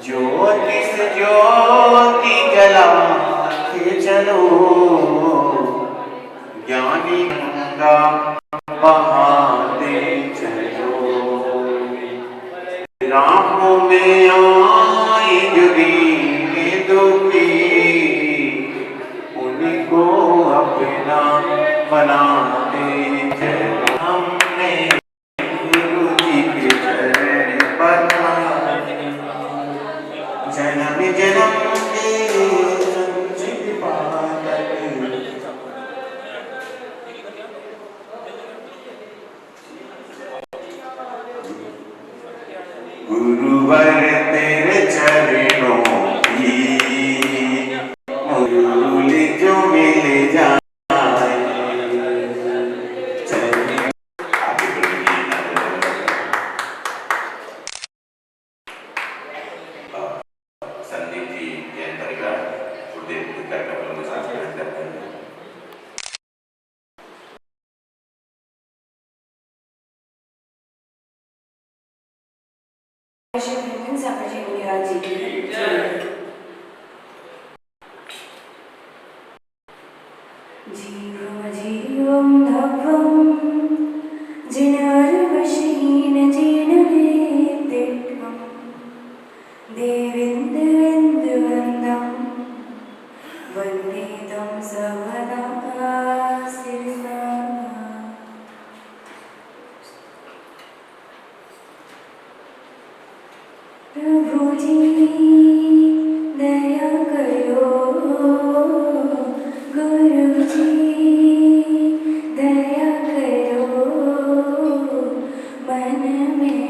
ज्योतिष ज्योति जलाते चलो, ज्ञानी गंगा बहाते चलो। राहों में आए जो दीन दुखी, उनको अपना बनाते चलो। हमने गुरु जी के चरण पखारे, जन्म जन्म के संचित पातक। गुरुवर तेरे चरणों की धूल जो मिल जाए। संदीप जी जैन परिवार गुरुदेव कार्यक्रम में शामिल करते हैं। जीवं जीवं धवं जिनर्वशीन जिनवेत्तिठं देवेन्द्रवन्दं वन्दे तं सर्वदा शिरसा। प्रभु जी दया करो, गुरु जी दया करो, मन में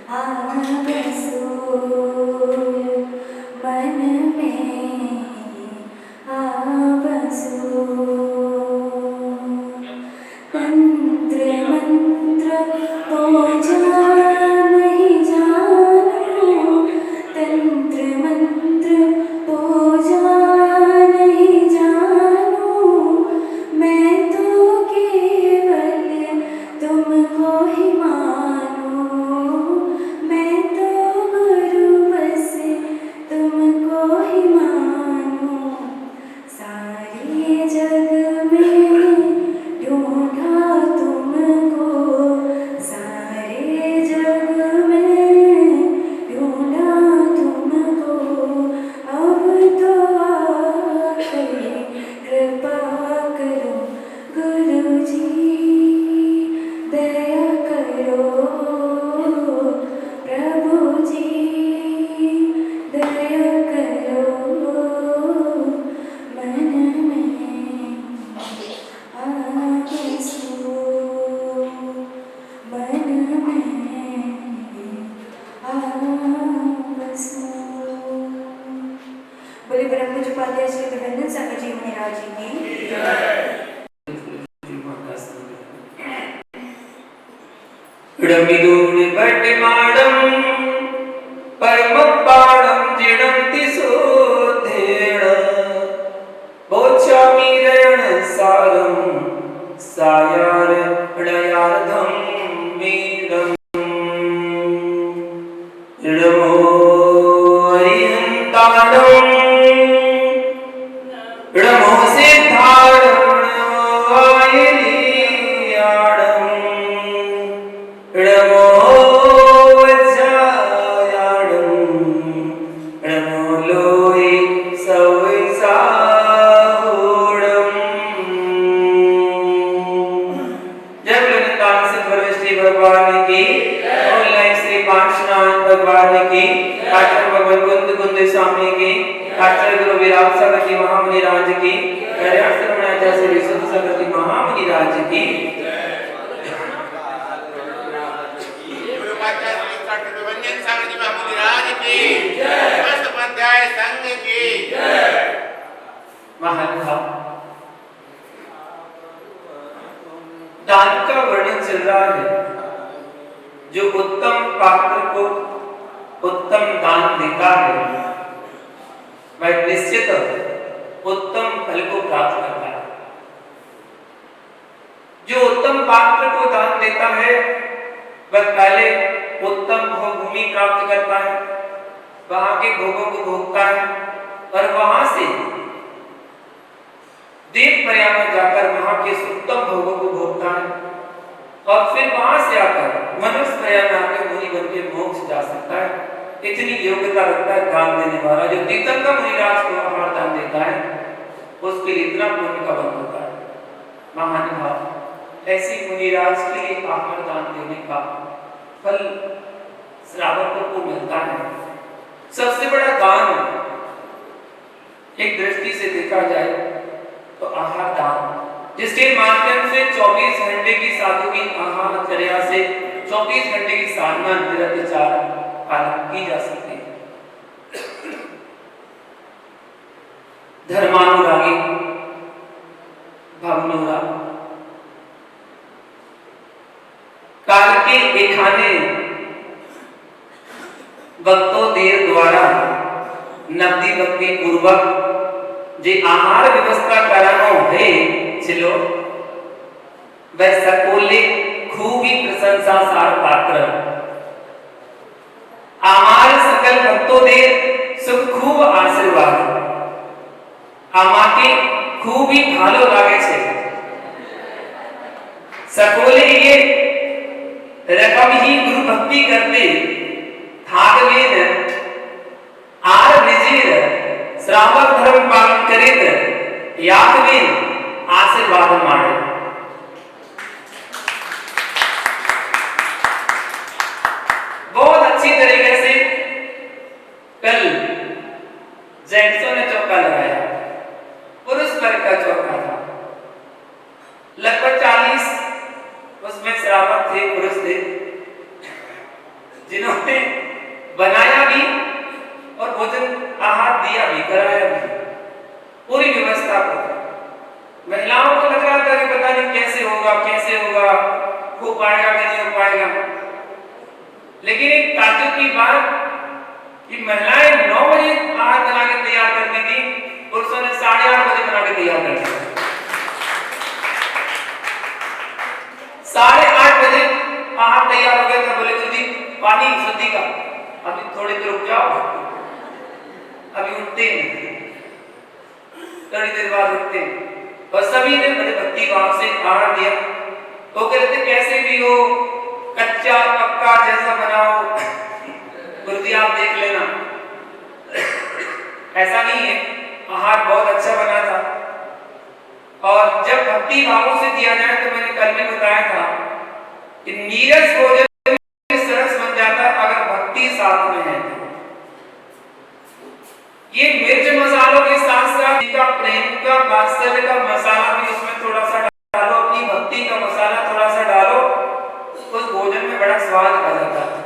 आ बसो, मन में आ बसो। तंत्र मंत्र पूजा नहीं जानो, तंत्र मंत्र पूजा नहीं जानो। मैं तो केवल तुमको ही मानो, मैं तो गुरु बस तुमको ही मानो। सारे जग में ढूंढा तुमको, सारे जग में ढूंढा तुमको। अब तो आकर कृपा करो, गुरु जी दया करो, प्रभु जी दया करो, मन में आ बसो, मन में आ बसो। बोले ब्रह्म उपाध्याय श्री प्रबंधन सागर जी महाराज जी की। इडमिदूनि भट्टिमाडं परमपाणं जिडन्ति शोधेण बोच्छामि सारं सायार्धं मीडम्। इडमो हरिहन्ताडम् इडमो सिद्धाडम् इडमो वज्रायाडम् इडमो लोहि सविसाहुडम्। जय बुलंदान से परमेश्वरी भगवान की, ऑनलाइन श्री पांचनाथ भगवान की, आचार्य भगवान कुंद कुंद स्वामी की, आचार्य गुरु विराट सागर जी महामुनि राज की, आचार्य श्री सुध सागर जी महामुनि राज की। दान का वर्णन चल रहा है। जो उत्तम पात्र को उत्तम दान देता है वह निश्चित उत्तम फल को प्राप्त करता है। जो उत्तम पात्र को दान देता है वह पहले उत्तम भोगभूमि प्राप्त करता है, वहां के भोगों को भोगता है और वहां से देव प्रयाग में जाकर वहां के उत्तम भोगों को भोगता है और फिर वहां से आकर मनुष्य प्रयाग में आकर मुनि बन के मोक्ष जा सकता है। इतनी योग्यता रखता है दान देने वाला। जो तीर्थंकर मुनिराज को आहार दान देता है उसके लिए इतना पुण्य का बन होता है। महानुभाव, ऐसी मुनिराज के लिए आहार दान देने का फल श्रावकों को मिलता है। सबसे बड़ा दान एक दृष्टि से देखा जाए तो आहार दान, जिसके माध्यम से 24 घंटे की साधु की आहारचर्या से 24 घंटे की साधना निरंतर पालन की जा सकती है। धर्मानुरागी भवनोरा काल के एखाने भक्तों देर द्वारा नवदी भक्ति पूर्वक जे आहार व्यवस्था करानो है चलो वह सकोले खूब ही प्रशंसा सार पात्र आमार सकल भक्तों दे सुख खूब आशीर्वाद आमाके खूब ही भालो लागे छे। सकोले ये रकम ही गुरु भक्ति करते थागवेन आर निजीर श्रावक धर्म पालन करेत यागवेन आशीर्वाद मारे। बहुत अच्छी तरीके से कल जेंट्सों ने चौका लगाया, पुरुष वर्ग का चौका था। लगभग 40 उसमें श्रावक थे, पुरुष थे, जिन्होंने बनाया भी और भोजन आहार दिया भी, कराया भी, पूरी व्यवस्था को। महिलाओं को लग रहा था कि पता नहीं कैसे होगा, हो पाएगा कि नहीं हो पाएगा। लेकिन एक ताज्जुब की बात कि महिलाएं 9 बजे आहार बना के तैयार करती थी, पुरुषों ने 8:30 बजे बना के तैयार कर दिया। 8:30 बजे आहार तैयार हो गया था। बोले जी पानी शुद्धि का, अभी थोड़ी देर रुक जाओ, अभी उठते हैं, थोड़ी देर बाद उठते हैं। और सभी ने बड़े भक्ति भाव से आहार दिया। तो कहते कैसे भी हो, कच्चा पक्का जैसा बनाओ, गुरुजी आप देख लेना, ऐसा नहीं है, आहार बहुत अच्छा बना था। और जब भक्ति भावों से दिया जाए तो मैंने कल भी बताया था कि नीरस भोजन सरस बन जाता अगर भक्ति साथ में है। ये मिर्च मसालों के साथ साथ का प्रेम का वात्सल्य का मसाला भी उसमें थोड़ा सा डालो, अपनी भक्ति का मसाला थोड़ा सा डालो, उस भोजन में बड़ा स्वाद आ जाता है।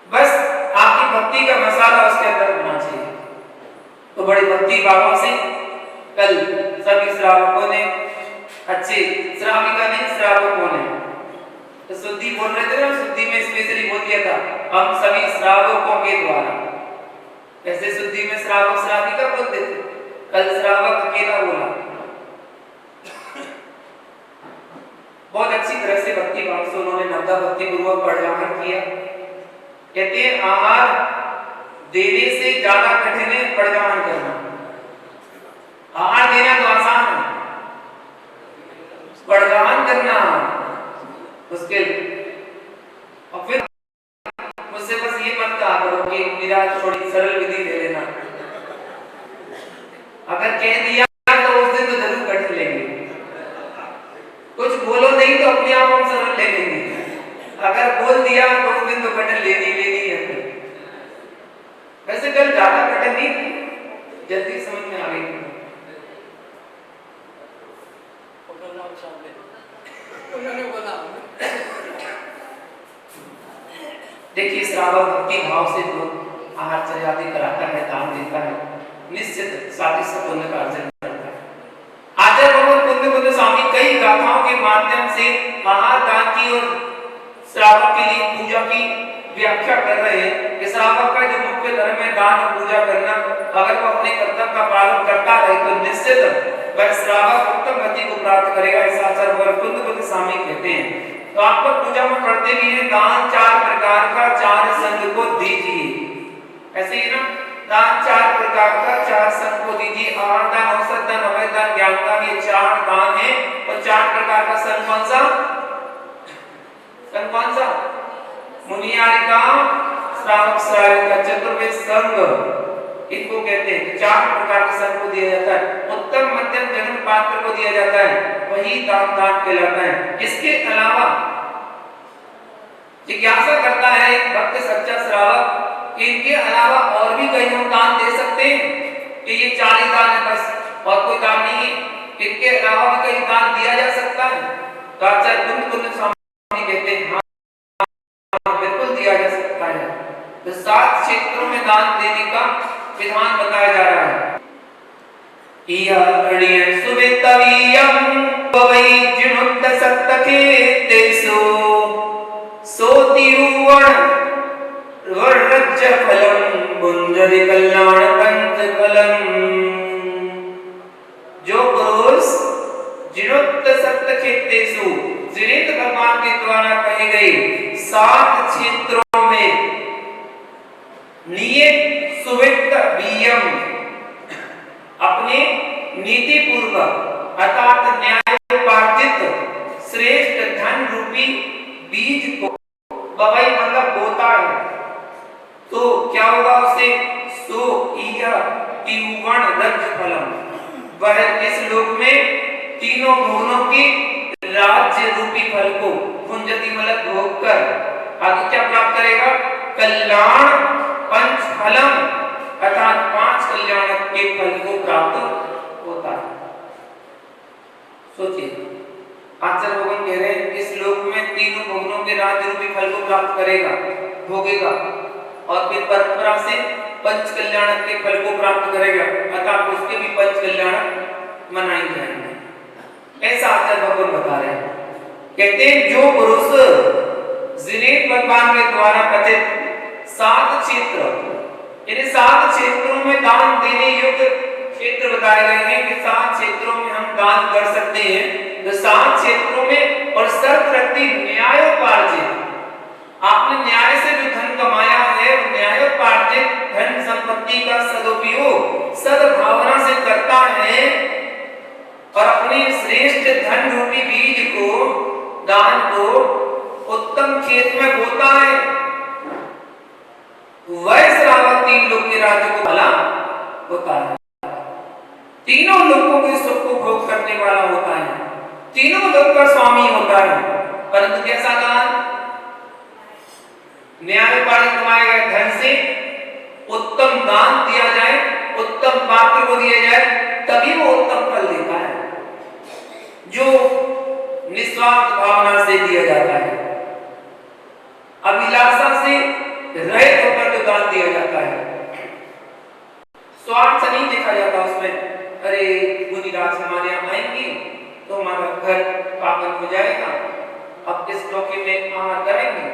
बस आपकी भक्ति का मसाला उसके अंदर होना चाहिए। तो बड़ी भक्ति भावों से कल सभी श्रावकों ने, अच्छे श्राविका नहीं श्रावकों ने तो शुद्धि बोल रहे थे ना, शुद्धि में स्पेशली बोल दिया था हम सभी श्रावकों के द्वारा। ऐसे शुद्धि में श्रावक श्राविका बोलते थे, कल श्रावक अकेला बोला। बहुत अच्छी तरह से भक्ति भाव से उन्होंने नवदा भक्ति पूर्वक पढ़ाहर किया। कहते हैं आहार देने से ज्यादा कठिन है पढ़ाहर करना। आहार देना तो आसान है, पढ़ाहर करना मुश्किल। और फिर मुझसे बस ये मत कहा करो कि मेरा थोड़ी सरल विधि दे लेना। अगर कह दिया तो उस दिन तो जरूर कठिन लेंगे, कुछ बोलो नहीं तो अपने आप हम सरल ले लेंगे। अगर बोल दिया तो उस दिन तो कठिन लेनी है। वैसे कल ज्यादा कठिन नहीं थी, जल्दी समझ में आ गई। देखिए श्रावक भक्ति भाव से जो आहार चर्यादि कराता है, दान देता है, निश्चित साथ ही साथ पुण्य का अर्जन करता है। आचार्य भगवान कुंद स्वामी कई गाथाओं के माध्यम से आहार दान की और श्रावक के लिए पूजा की व्याख्या कर रहे हैं कि श्रावक का जो मुख्य धर्म है दान और पूजा करना, अगर वो अपने कर्तव्य का पालन करता रहे तो निश्चित वह श्रावक उत्तम गति को प्राप्त प्राप्त करेगा। ऐसा आचार्य भगवान कुंद कुंद स्वामी कहते हैं। तो आप लोग पूजा में पढ़ते भी हैं, दान 4 प्रकार का 4 संघ को दीजिए। ऐसे ही ना, दान 4 प्रकार का 4 संघ को दीजिए। आहार दान, औषध दान, अभय दान, ज्ञान दान, ये 4 दान है। और 4 प्रकार का संघ कौन सा? संघ कौन सा? मुनियारिका, श्रावक श्राविका, चतुर्वेद संघ इनको कहते हैं। 4 प्रकार के संघ को दिया जाता है। उत्तम मध्यम जघन पात्र को दिया जाता है, वही दान कहलाता है। इसके अलावा जिज्ञासा करता है एक भक्त सच्चा श्रावक कि इनके अलावा और भी कहीं हम दान दे सकते हैं कि ये 4 ही दान है बस और कोई दान नहीं है, इनके अलावा भी कहीं दान दिया जा सकता है? तो आचार्य कुंद कुंद स्वामी कहते हैं हाँ, बिल्कुल दिया जा सकता है। तो 7 क्षेत्रों में दान देने का विधान बताया जा रहा है। सुवितवीयं पवै जिनुत्त सत्तकेतेषु सोतिरुवण वर्रज्य फलम गुंजरि कल्याण पंच फलम। जो पुरुष जिनुत्त सत्तकेतेषु, जिनेन्द्र भगवान के द्वारा कहे गए 7 क्षेत्रों में नियत सुवित्त वियम, अपने नीति पूर्वक अर्थात न्यायोपार्जित श्रेष्ठ धन रूपी बीज को, बवई मतलब बोता है, तो क्या होगा उससे? सो इह तिरुवण रज फलम, वह इस लोक में तीनों भुवनों के राज्य रूपी फल को कुंजति मतलब भोग कर आगे क्या प्राप्त करेगा? कल्याण पंच फलम, अर्थात 5 कल्याण के फल को प्राप्त होता है। सोचिए, आचार्य भगवान कह रहे हैं इस लोक में तीनों भुवनों के राज्य रूपी फल को प्राप्त करेगा, भोगेगा और फिर परंपरा से 5 कल्याण के फल को प्राप्त करेगा, अर्थात उसके भी 5 कल्याण मनाए जाएंगे। ऐसा आचार्य भगवान बता रहे हैं। कहते हैं जो पुरुष जिनेन्द्र भगवान के द्वारा कथित 7 क्षेत्र, इन 7 क्षेत्रों में दान देने योग्य क्षेत्र बताए गए हैं कि 7 क्षेत्रों में हम दान कर सकते हैं। तो 7 क्षेत्रों में और शर्त रखती न्यायोपार्जित, आपने न्याय से जो धन कमाया है, न्यायोपार्जित धन संपत्ति का सदुपयोग सद्भावना से करता है और अपने श्रेष्ठ धन रूपी बीज को, दान को उत्तम खेत में बोता है, वह श्रावक 3 लोक के राज्य को भला होता है, तीनों लोकों के सुख को भोग करने वाला होता है, तीनों लोक का स्वामी होता है। परंतु कैसा दान? न्यायोपार्जित कमाए गए धन से उत्तम दान दिया जाए, उत्तम पात्र को दिया जाए, तभी वो उत्तम फल देता है, जो निस्वार्थ भावना से दिया जाता है, अभिलाषा से रहित होकर जो दान दिया जाता है, स्वार्थ से नहीं देखा जाता उसमें। अरे मुनिराज हमारे यहाँ आएंगे तो हमारा घर पावन हो जाएगा, अब इस टोके में आहार करेंगे,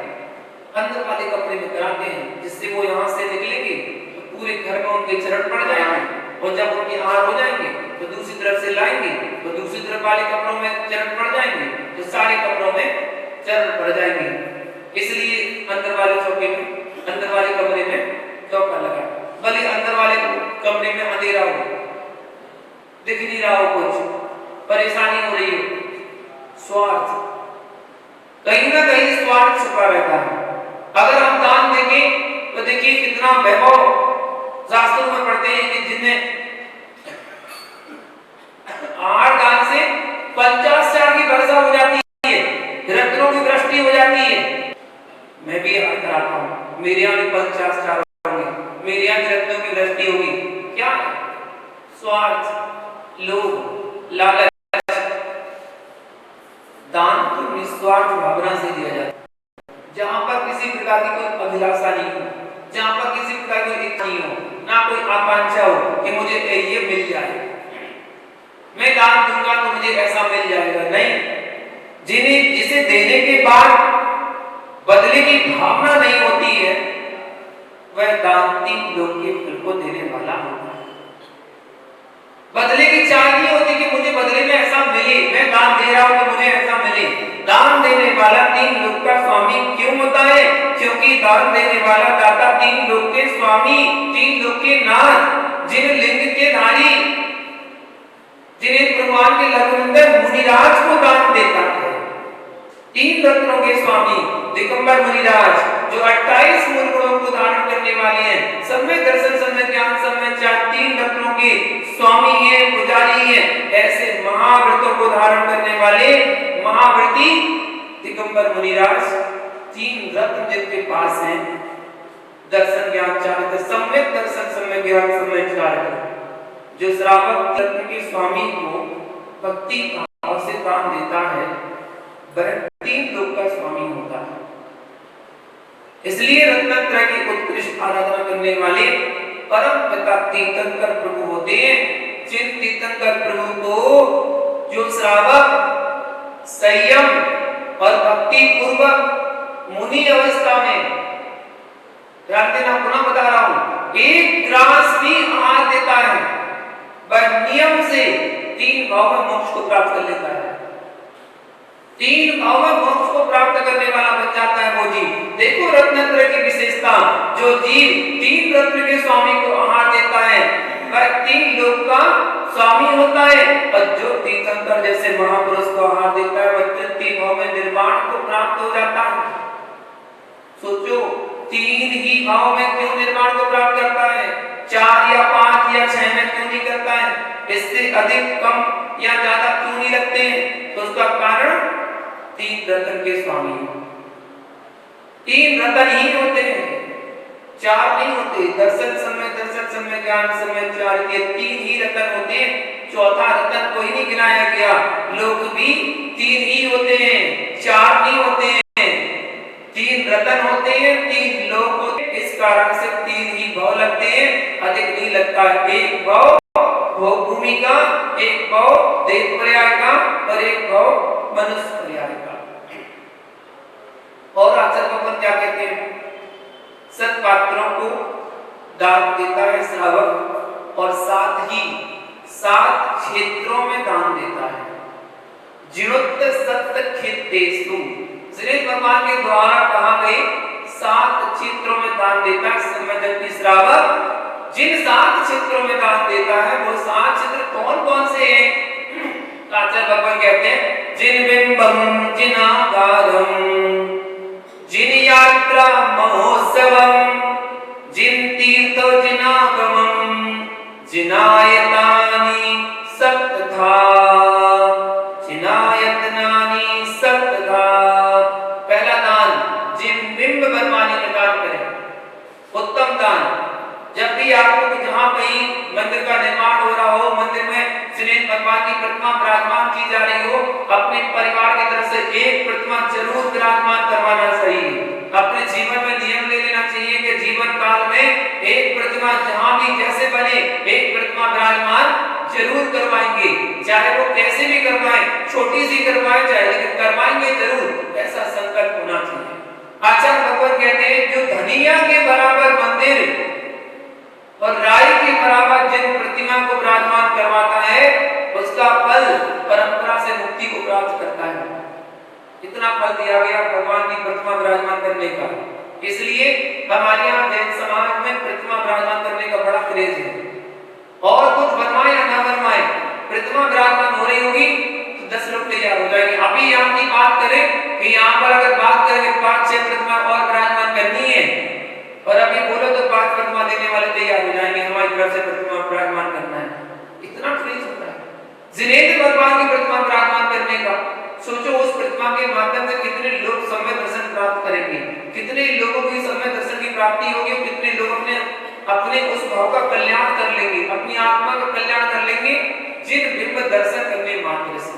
अंदर वाले कपड़े में कराते हैं जिससे वो यहाँ से निकलेंगे तो पूरे घर में उनके चरण पड़ जाएंगे, और जब उनके आहार हो जाएंगे तो दूसरी तरफ से लाएंगे तो दूसरी तरफ वाले कपड़ों में चरण पड़ जाएंगे, तो सारे कपड़ों में चरण पड़ जाएंगे। इसलिए अंदर वाले चौके में, अंदर वाले कमरे में चौका लगा, भले अंदर वाले कमरे में अंधेरा हो, दिख नहीं रहा हो, कुछ परेशानी हो रही हो, स्वार्थ, कहीं ना कहीं स्वार्थ छुपा रहता है। अगर हम दान देंगे तो देखिए कितना वैभव, शास्त्रों में पढ़ते हैं कि जिनमें आहार दान से 50,000 की वर्षा हो जाती है, रत्नों की वृष्टि हो जाती है। मैं भी आहार कराता हूँ, मेरे यहाँ भी 50,000 होंगे, मेरे यहाँ भी रत्नों की वृष्टि होगी। क्या? स्वार्थ, लोभ, लालच। दान तो निस्वार्थ भावना से दिया जाता है, जहां पर किसी प्रकार की कोई अभिलाषा नहीं हो, जहां पर किसी प्रकार की इच्छा नहीं हो, ना कोई आकांक्षा हो कि मुझे ये मिल जाए, मैं दान दूंगा तो मुझे ऐसा मिल जाएगा। नहीं, जिसे देने के बाद बदले की भावना नहीं होती है, वह दान 3 लोक के फल को देने वाला होता है। बदले की चाह नहीं होती कि मुझे बदले में ऐसा मिले, मैं दान दान देने वाला दाता, तीन लोक के स्वामी, तीन लोक के नाथ, जिन लिंग के धारी, जिन्हें भगवान के लघुनंदन मुनिराज को दान देता है। तीन रत्नों के स्वामी दिगंबर मुनिराज, जो 28 मूल गुणों को धारण करने वाले हैं, सब में दर्शन, सब में ज्ञान, सब में चार, तीन रत्नों के स्वामी हैं, पुजारी हैं। ऐसे महाव्रतों को धारण करने वाले महाव्रती दिगंबर मुनिराज, तीन रत्न जिनके पास हैं, दर्शन ज्ञान चारित्र, सम्यक दर्शन, सम्यक ज्ञान, सम्यक चारित्र, जो श्रावक रत्न के स्वामी को भक्ति भाव से दान देता है, वह तीन लोक का स्वामी होता है। इसलिए रत्नत्रय की उत्कृष्ट आराधना करने वाले परम पिता तीर्थंकर प्रभु होते हैं। जिन तीर्थंकर प्रभु को जो श्रावक संयम और भक्ति पूर्वक मुनि अवस्था में, ध्यान देना, पुनः बता रहा हूं, एक ग्रास भी आहार देता है, वह नियम से तीन भाव में मोक्ष को प्राप्त कर लेता है। तीन भाव में मोक्ष को प्राप्त करने वाला बन जाता है वो जीव। देखो रत्नत्रय की विशेषता, जो जीव तीन रत्न के स्वामी को आहार देता है, वह तीन लोक का स्वामी होता है, और जो तीर्थंकर जैसे महापुरुष को आहार देता है, वह तृतीय भाव में निर्वाण को प्राप्त हो जाता है। सोचो, तीन ही भाव में क्यों निर्वाण को प्राप्त करता है? 4 या 5 या 6 में क्यों नहीं करता है? इससे अधिक, कम या ज्यादा क्यों नहीं लगते हैं? तो उसका कारण तीन रत्न के स्वामी, तीन रत्न ही होते हैं, 4 नहीं होते। दर्शन समय ज्ञान समय चार, ये तीन ही रत्न होते हैं, चौथा रत्न कोई नहीं गिनाया गया। लोग भी तीन ही होते हैं, 4 नहीं होते हैं, तीन रत्न होते हैं, तीन लोग होते हैं। इस कारण से तीन ही भाव लगते हैं, अधिक नहीं लगता है। एक भाव भोग भूमि का, एक भाव देव पर्याय का, और एक भाव मनुष्य पर्याय का। और आचार्य भगवान क्या कहते हैं? सत्पात्रों को दान देता है श्रावक, और साथ ही 7 क्षेत्रों में दान देता है। जीर्णोत्तर सप्त क्षेत्रेषु, श्री भगवान के द्वारा कहा गए 7 क्षेत्रों में दान देता है। समय जबकि श्रावक जिन 7 क्षेत्रों में दान देता है, वो 7 क्षेत्र कौन कौन से हैं? आचार्य भगवान कहते हैं, जिन बिंबम जिनागारम, जिन यात्रा महोत्सवम, जिन तीर्थ जिनागमम, जिनायतानि सप्तधा, जिनायतनानि सप्तधा। पहला दान, जिन बिंब बनवाने का दान करें, उत्तम दान। जब भी आपको जहां कहीं मंदिर का निर्माण हो रहा हो, मंदिर में श्री भगवान की प्रतिमा विराजमान की जा रही हो, अपने परिवार की तरफ से एक प्रतिमा जरूर विराजमान करवाना चाहिए। अपने जीवन में नियम ले लेना चाहिए कि जीवन काल में एक प्रतिमा जहां भी जैसे बने, एक प्रतिमा विराजमान जरूर करवाएंगे। चाहे वो कैसे भी करवाएं, छोटी सी करवाएं चाहे, लेकिन करवाएंगे जरूर, ऐसा संकल्प होना चाहिए। आचार्य भगवान कहते हैं, जो धनिया के बराबर मंदिर और राई के बराबर जिन प्रतिमा को विराजमान करवाता है, उसका फल परंपरा से मुक्ति को प्राप्त करता है। इतना फल दिया गया भगवान की प्रतिमा विराजमान करने का। इसलिए हमारे यहाँ जैन समाज में प्रतिमा विराजमान करने का बड़ा क्रेज है। और कुछ बनवाए या ना बनवाए, प्रतिमा विराजमान हो रही होगी तो 10 लोग तैयार हो जाएंगे। अभी यहाँ की बात करें कि यहाँ पर अगर बात करें 5-6 प्रतिमा और विराजमान करनी है, और अभी बोलो तो 5 प्रतिमा देने वाले तैयार हो जाएंगे, हमारी तरफ से प्रतिमा विराजमान करना है। इतना क्रेज होता है जिनेंद्र भगवान की प्रतिमा विराजमान करने का। सोचो, उस प्रतिमा के माध्यम से कितने लोग समय दर्शन प्राप्त करेंगे, कितने लोगों को समय दर्शन की प्राप्ति होगी, कितने लोग अपने उस भाव का कल्याण कर लेंगे, अपनी आत्मा का कल्याण कर लेंगे, जिन बिंब दर्शन करने मात्र से।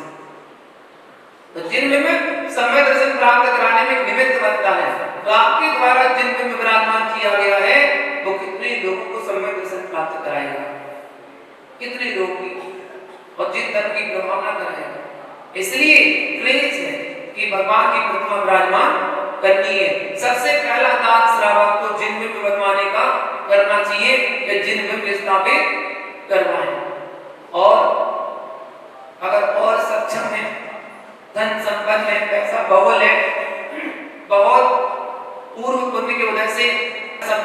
तो जिन बिंब समय दर्शन प्राप्त कराने में निमित्त बनता है, तो आपके द्वारा जिन बिंब विराजमान किया गया है, वो कितने लोगों को समय दर्शन प्राप्त कराएगा, कितने लोगों की, और जिन धर्म की प्रभावना कराएगा। इसलिए क्रेज है कि भगवान की प्रतिमा विराजमान करनी है। सबसे पहला दान श्रावक को जिन बिंब बनवाने का करना चाहिए, कि जिन बिंब स्थापित करवाएं। और अगर और सक्षम है, धन संपन्न है, पैसा बहुल है, बहुत पूर्व पुण्य के वजह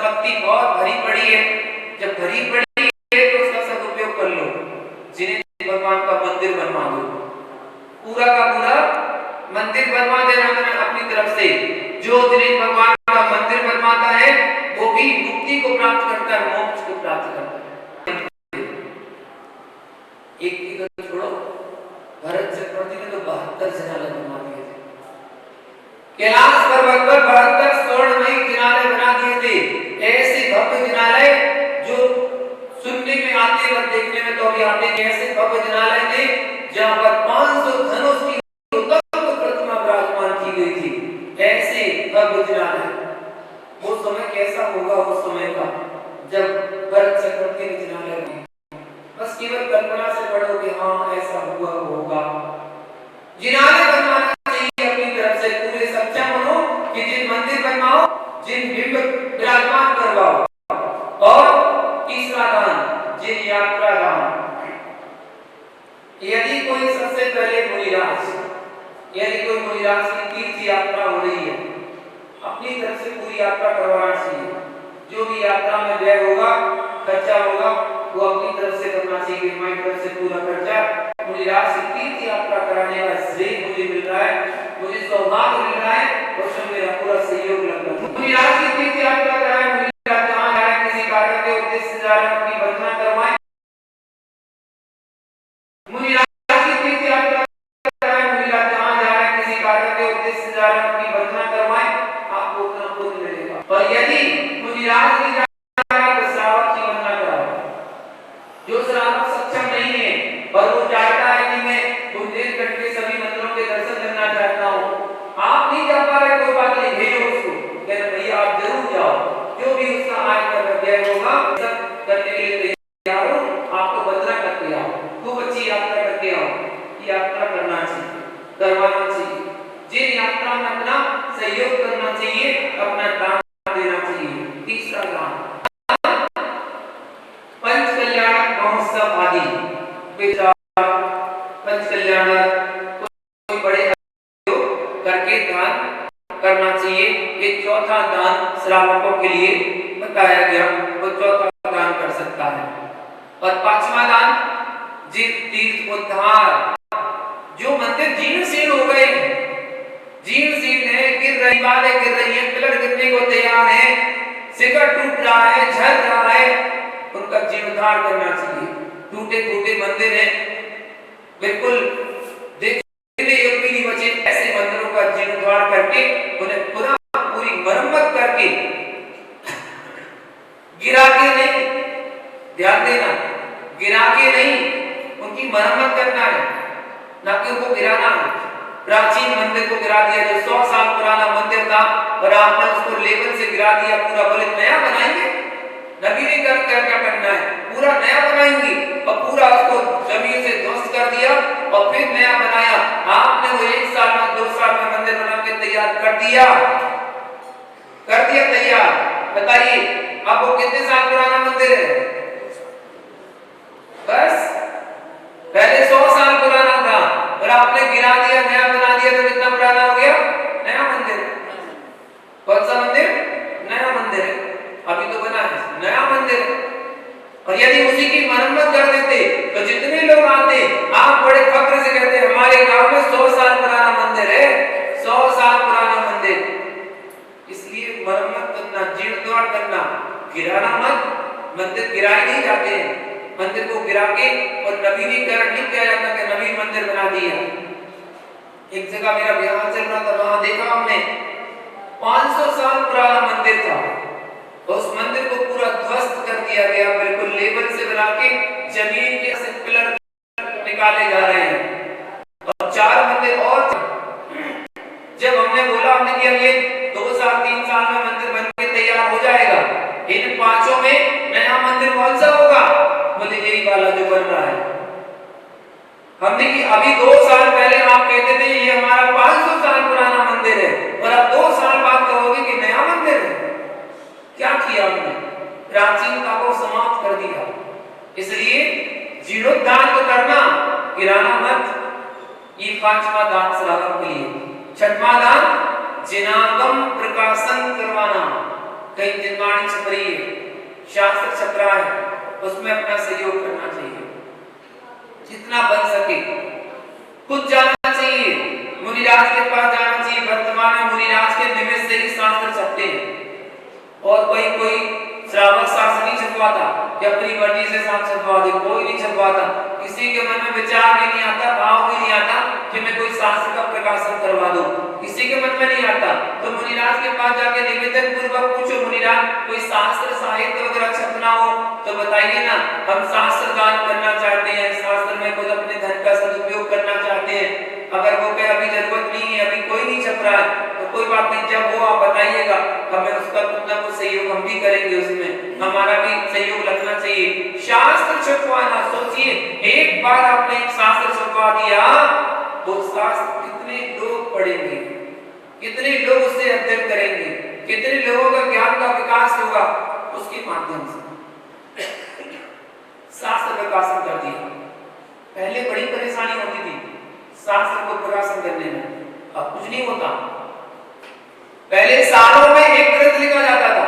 संपत्ति बहुत भरी पड़ी है, जब भरी पड़ी है तो उसका सदुपयोग कर लो। जिन्हें भगवान का मंदिर बनवा दो, पूरा का पूरा मंदिर बनवा देना अपनी तरफ से। जो जिन्हें भगवान का मंदिर बनवाता है वो भी मुक्ति को प्राप्त करता है, मोक्ष को प्राप्त करता है। एक की छोड़ो, भरत चक्रवर्ती ने तो 72 जिनालय बनवा दिए थे। कैलाश पर्वत पर 72 स्वर्णमयी जिनालय बना दिए थे। ऐसे भव्य जिनालय जो सुनने में आते और देखने में तो अभी आते हैं। ऐसे भव्य जिनालय थे जहां पर 500 धनुष की प्रतिमा विराजमान की गई थी। ऐसे भव्य जिनालय, वो समय कैसा होगा उस समय का जब भरत चक्रवर्ती ने जिनालय बनाए। बस केवल कल्पना से पढ़ो कि हाँ ऐसा हुआ होगा। जिनालय बनवाना चाहिए अपनी तरफ से, पूरे सक्षम बनो कि जिन मंदिर बनवाओ, जिन बिंब विराजमान करवाओ। और तीसरा दान, जिन यात्रा दान। यदि कोई सबसे पहले मुनिराज, यदि कोई मुनिराज की तीर्थ यात्रा हो रही है, अपनी तरफ से पूरी यात्रा करवाना चाहिए। जो भी यात्रा में व्यय होगा, खर्चा होगा, वो अपनी तरफ से करना चाहिए। हमारी तरफ से पूरा खर्चा मुनिराज की तीर्थ यात्रा कराने का श्रेय मुझे मिल रहा है, मुझे सौभाग्य मिल रहा है, उसमें मेरा पूरा सहयोग लग रहा है। मुनिराज की तीर्थ यात्रा कराएं, मुनिराज जहां जा रहे हैं, किसी कार्य के उद्देश्य से जा रहे हैं, उनकी वंदना करवाएं। मुनिराज की तीर्थ यात्रा कराएं, मुनिराज जहां जा रहे हैं, किसी कार्य के उद्देश्य से जा रहे हैं, उनकी वंदना करवाएं, आपको उतना पुण्य मिलेगा। और यदि मुनिराज की जो श्रावक सक्षम नहीं है और वो चाहता है कि मैं बुंदेलखंड के सभी मंदिरों के दर्शन करना चाहता हूँ, आप नहीं जा पा रहे, कोई बात नहीं, भेजो उसको, कहना भैया आप जरूर जाओ, जो भी उसका आय का व्यय होगा सब करने के लिए तैयार हो, आपको वंदना करके आओ, खूब अच्छी यात्रा करके आओ। यात्रा करना चाहिए, करवाना चाहिए, जिन यात्रा में अपना सहयोग करना चाहिए, अपना दान देना चाहिए। तीसरा दान पंच कल्याण महोत्सव आदि, पंच कल्याण कोई बड़े करके दान करना चाहिए। ये चौथा दान श्रावकों के लिए बताया गया, वो चौथा दान कर सकता है। और पांचवा दान, जिन तीर्थ उद्धार, जो मंदिर जीर्णशीर्ण हो गए, जीर्णशीर्ण है, गिर रही बातें गिर रही है, पिलर गिरने को तैयार है, शिखर टूट रहा है, झड़ रहा है, उनका जीर्णोद्धार करना चाहिए। टूटे फूटे मंदिर हैं, बिल्कुल देखने योग्य नहीं बचे, ऐसे मंदिरों का जीर्णोद्धार करके उन्हें पुनः पूरी मरम्मत करके, गिरा के नहीं, ध्यान देना, गिरा के नहीं, उनकी मरम्मत करना है, ना कि उनको गिराना है। प्राचीन मंदिर को गिरा दिया, जो 100 साल पुराना मंदिर था और आपने उसको लेवल से गिरा दिया, पूरा बोले नया बनाएंगे, नवीनीकरण क्या करना है, पूरा नया बनाएंगे, और पूरा उसको जमीन से ध्वस्त कर दिया और फिर नया बनाया। आपने वो 1 साल में 2 साल में मंदिर बना के तैयार कर दिया तैयार। बताइए अब वो कितने साल पुराना मंदिर है? बस पहले 100 साल पुराना था और आपने गिरा दिया, नया बना दिया, तो कितना पुराना हो गया? नया मंदिर। कौन सा मंदिर? नया मंदिर है, अभी तो बना है, नया मंदिर। और यदि उसी की मरम्मत कर देते तो जितने लोग आते, आप बड़े फक्र से कहते हमारे गांव में 100 साल पुराना मंदिर है, 100 साल पुराना मंदिर। इसलिए मरम्मत करना, जीर्णोद्धार करना, गिराना मत। मंदिर गिराए नहीं जाते हैं, मंदिर को गिरा के और नवीनीकरण नहीं किया जाता कि नवीन मंदिर बना दिया। एक जगह मेरा ब्याह चल रहा था, वहां देखा हमने 500 साल पुराना मंदिर था, उस मंदिर को पूरा ध्वस्त कर दिया गया, बिल्कुल लेवल से बना के जमीन के से पिलर निकाले जा रहे हैं। और 4 मंदिर और जब हमने बोला हमने कि अब ये 2 साल 3 साल में मंदिर बन के तैयार हो जाएगा, इन 5 में नया मंदिर कौन सा होगा? बोले यही वाला जो बन रहा है। हमने कि अभी 2 साल पहले आप कहते थे ये हमारा 500 साल पुराना मंदिर है, और अब 2 साल बाद कहोगे कि नया मंदिर है। क्या किया हमने? प्राचीनता को समाप्त कर दिया। इसलिए जीर्णोद्धार तो करना, गिराना मत। ये 5वां दान श्रावक के लिए। 6वां दान जिनागम प्रकाशन करवाना। कहीं जिनवाणी छप रही है, शास्त्र छप रहा है, उसमें अपना सहयोग करना चाहिए, जितना बन सके खुद जाना चाहिए, मुनिराज के पास जाना चाहिए। वर्तमान में मुनिराज के निमित्त से ही शास्त्र छपते हैं और कोई श्रावक शास्त्र नहीं छपवाता कि अपनी मर्जी से शास्त्र छपवा दे, कोई नहीं छपवाता। किसी के मन में विचार भी नहीं आता, भाव भी नहीं आता कि मैं कोई शास्त्र का प्रकाशन करवा दूं, किसी के मन में नहीं आता। तो मुनिराज के पास जाके निवेदन पूर्वक पूछो, मुनिराज कोई शास्त्र साहित्य वगैरह छपना हो तो बताइए ना, हम शास्त्र दान करना चाहते हैं, शास्त्र में कुछ अपने धन का सदुपयोग करना चाहते हैं। अगर वो कहे अभी जरूरत नहीं है, अभी कोई नहीं छप रहा है, तो कोई बात नहीं, जब वो आप बताइएगा हमें उसका कुछ ना कुछ सहयोग हम भी करेंगे, उसमें हमारा भी सहयोग लगना चाहिए। शास्त्र छपवाना, सोचिए एक बार आपने एक शास्त्र छपवा दिया तो शास्त्र कितने लोग पढ़ेंगे, कितने लोग उससे अध्ययन करेंगे, कितने लोगों का ज्ञान का विकास होगा उसके माध्यम से। शास्त्र प्रकाशन कर दिया, पहले बड़ी परेशानी होती थी शास्त्र को प्रकाशन करने में, अब कुछ नहीं होता। पहले सालों में एक ग्रंथ लिखा जाता था,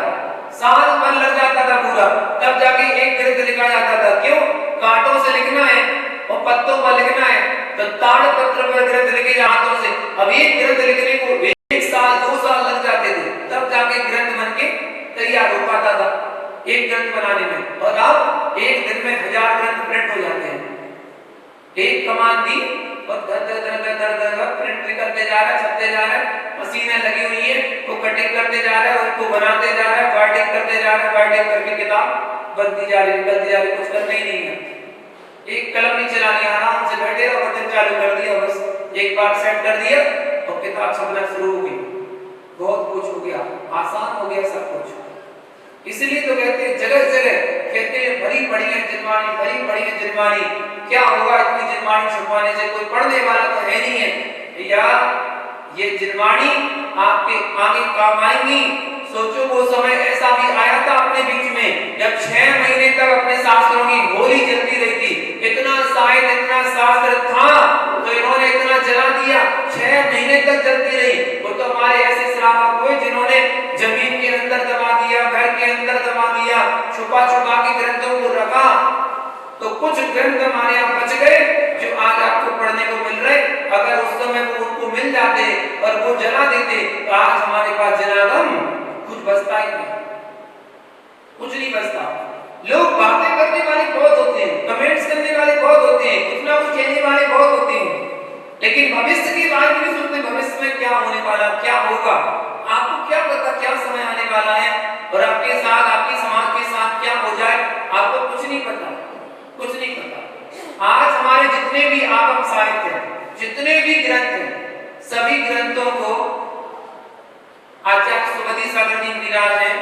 साल भर लग जाता था पूरा, तब जाके एक ग्रंथ लिखा जाता था। क्यों? कांटों से लिखना है और पत्तों पर लिखना है, तो ताड़ पत्र पर ग्रंथ लिखे हाथों से। अब एक ग्रंथ लिखने को 1 साल 2 साल लग जाते थे, तब जाके ग्रंथ बन के तैयार हो पाता था एक ग्रंथ बनाने में। और अब एक दिन में 1000 ग्रंथ प्रिंट हो जाते हैं। एक कमान दी और प्रिंट करते जा रहा है, छपते जा रहा है, मशीनें लगी हुई है, वो कटिंग करते जा रहा है, उनको बनाते जा रहा है, वाइटिंग करते जा रहा है, वाइटिंग करके किताब बनती जा रही, निकलती जा रही, कुछ करना ही नहीं है। एक कलम नहीं चलानी, आराम से बैठे रहो, बटन चालू कर दिया, बस एक बार सेट कर दिया और किताब छपना शुरू हो गई। बहुत कुछ हो गया, आसान हो गया सब कुछ। इसलिए तो कहते हैं जगह जगह कहते हैं भरी पड़ी है जिनवाणी, भरी पड़ी है जिनवाणी। क्या होगा इतनी जिनवाणी छपवाने से? कोई पढ़ने वाला तो है नहीं है या ये जिनवाणी आपके आगे काम आएंगी। सोचो वो समय ऐसा भी आया था अपने बीच में जब 6 महीने तक अपने शास्त्रों की होली जलती रही थी। इतना साहित्य, इतना शास्त्र था तो इन्होंने इतना जला दिया, 6 महीने तक जलती रही। वो तो हमारे ऐसे श्रावक हुए जिन्होंने जमीन के अंदर दबा दिया, घर के अंदर दबा दिया, छुपा छुपा के ग्रंथों को रखा। तो कुछ ग्रंथ हमारे यहाँ बच गए जो आज आपको पढ़ने को मिल रहे। अगर उस समय वो उनको मिल जाते और वो जला देते तो आज हमारे पास जनागम कुछ बचता ही नहीं, कुछ नहीं बचता। लोग बातें करने वाले बहुत होते हैं, कमेंट्स करने वाले बहुत होते हैं, कुछ ना कुछ कहने वाले बहुत होते हैं, लेकिन भविष्य की बात नहीं सुनते। भविष्य में क्या होने वाला, क्या होगा, आपको क्या पता क्या समय आने वाला है और आपके साथ, आपके समाज के साथ क्या हो जाए, आपको कुछ नहीं पता, कुछ नहीं पता। आज हमारे जितने भी आगम साहित्य हैं, जितने भी ग्रंथ हैं, सभी ग्रंथों को आचार्य सुबुद्धि सागर जी महाराज हैं,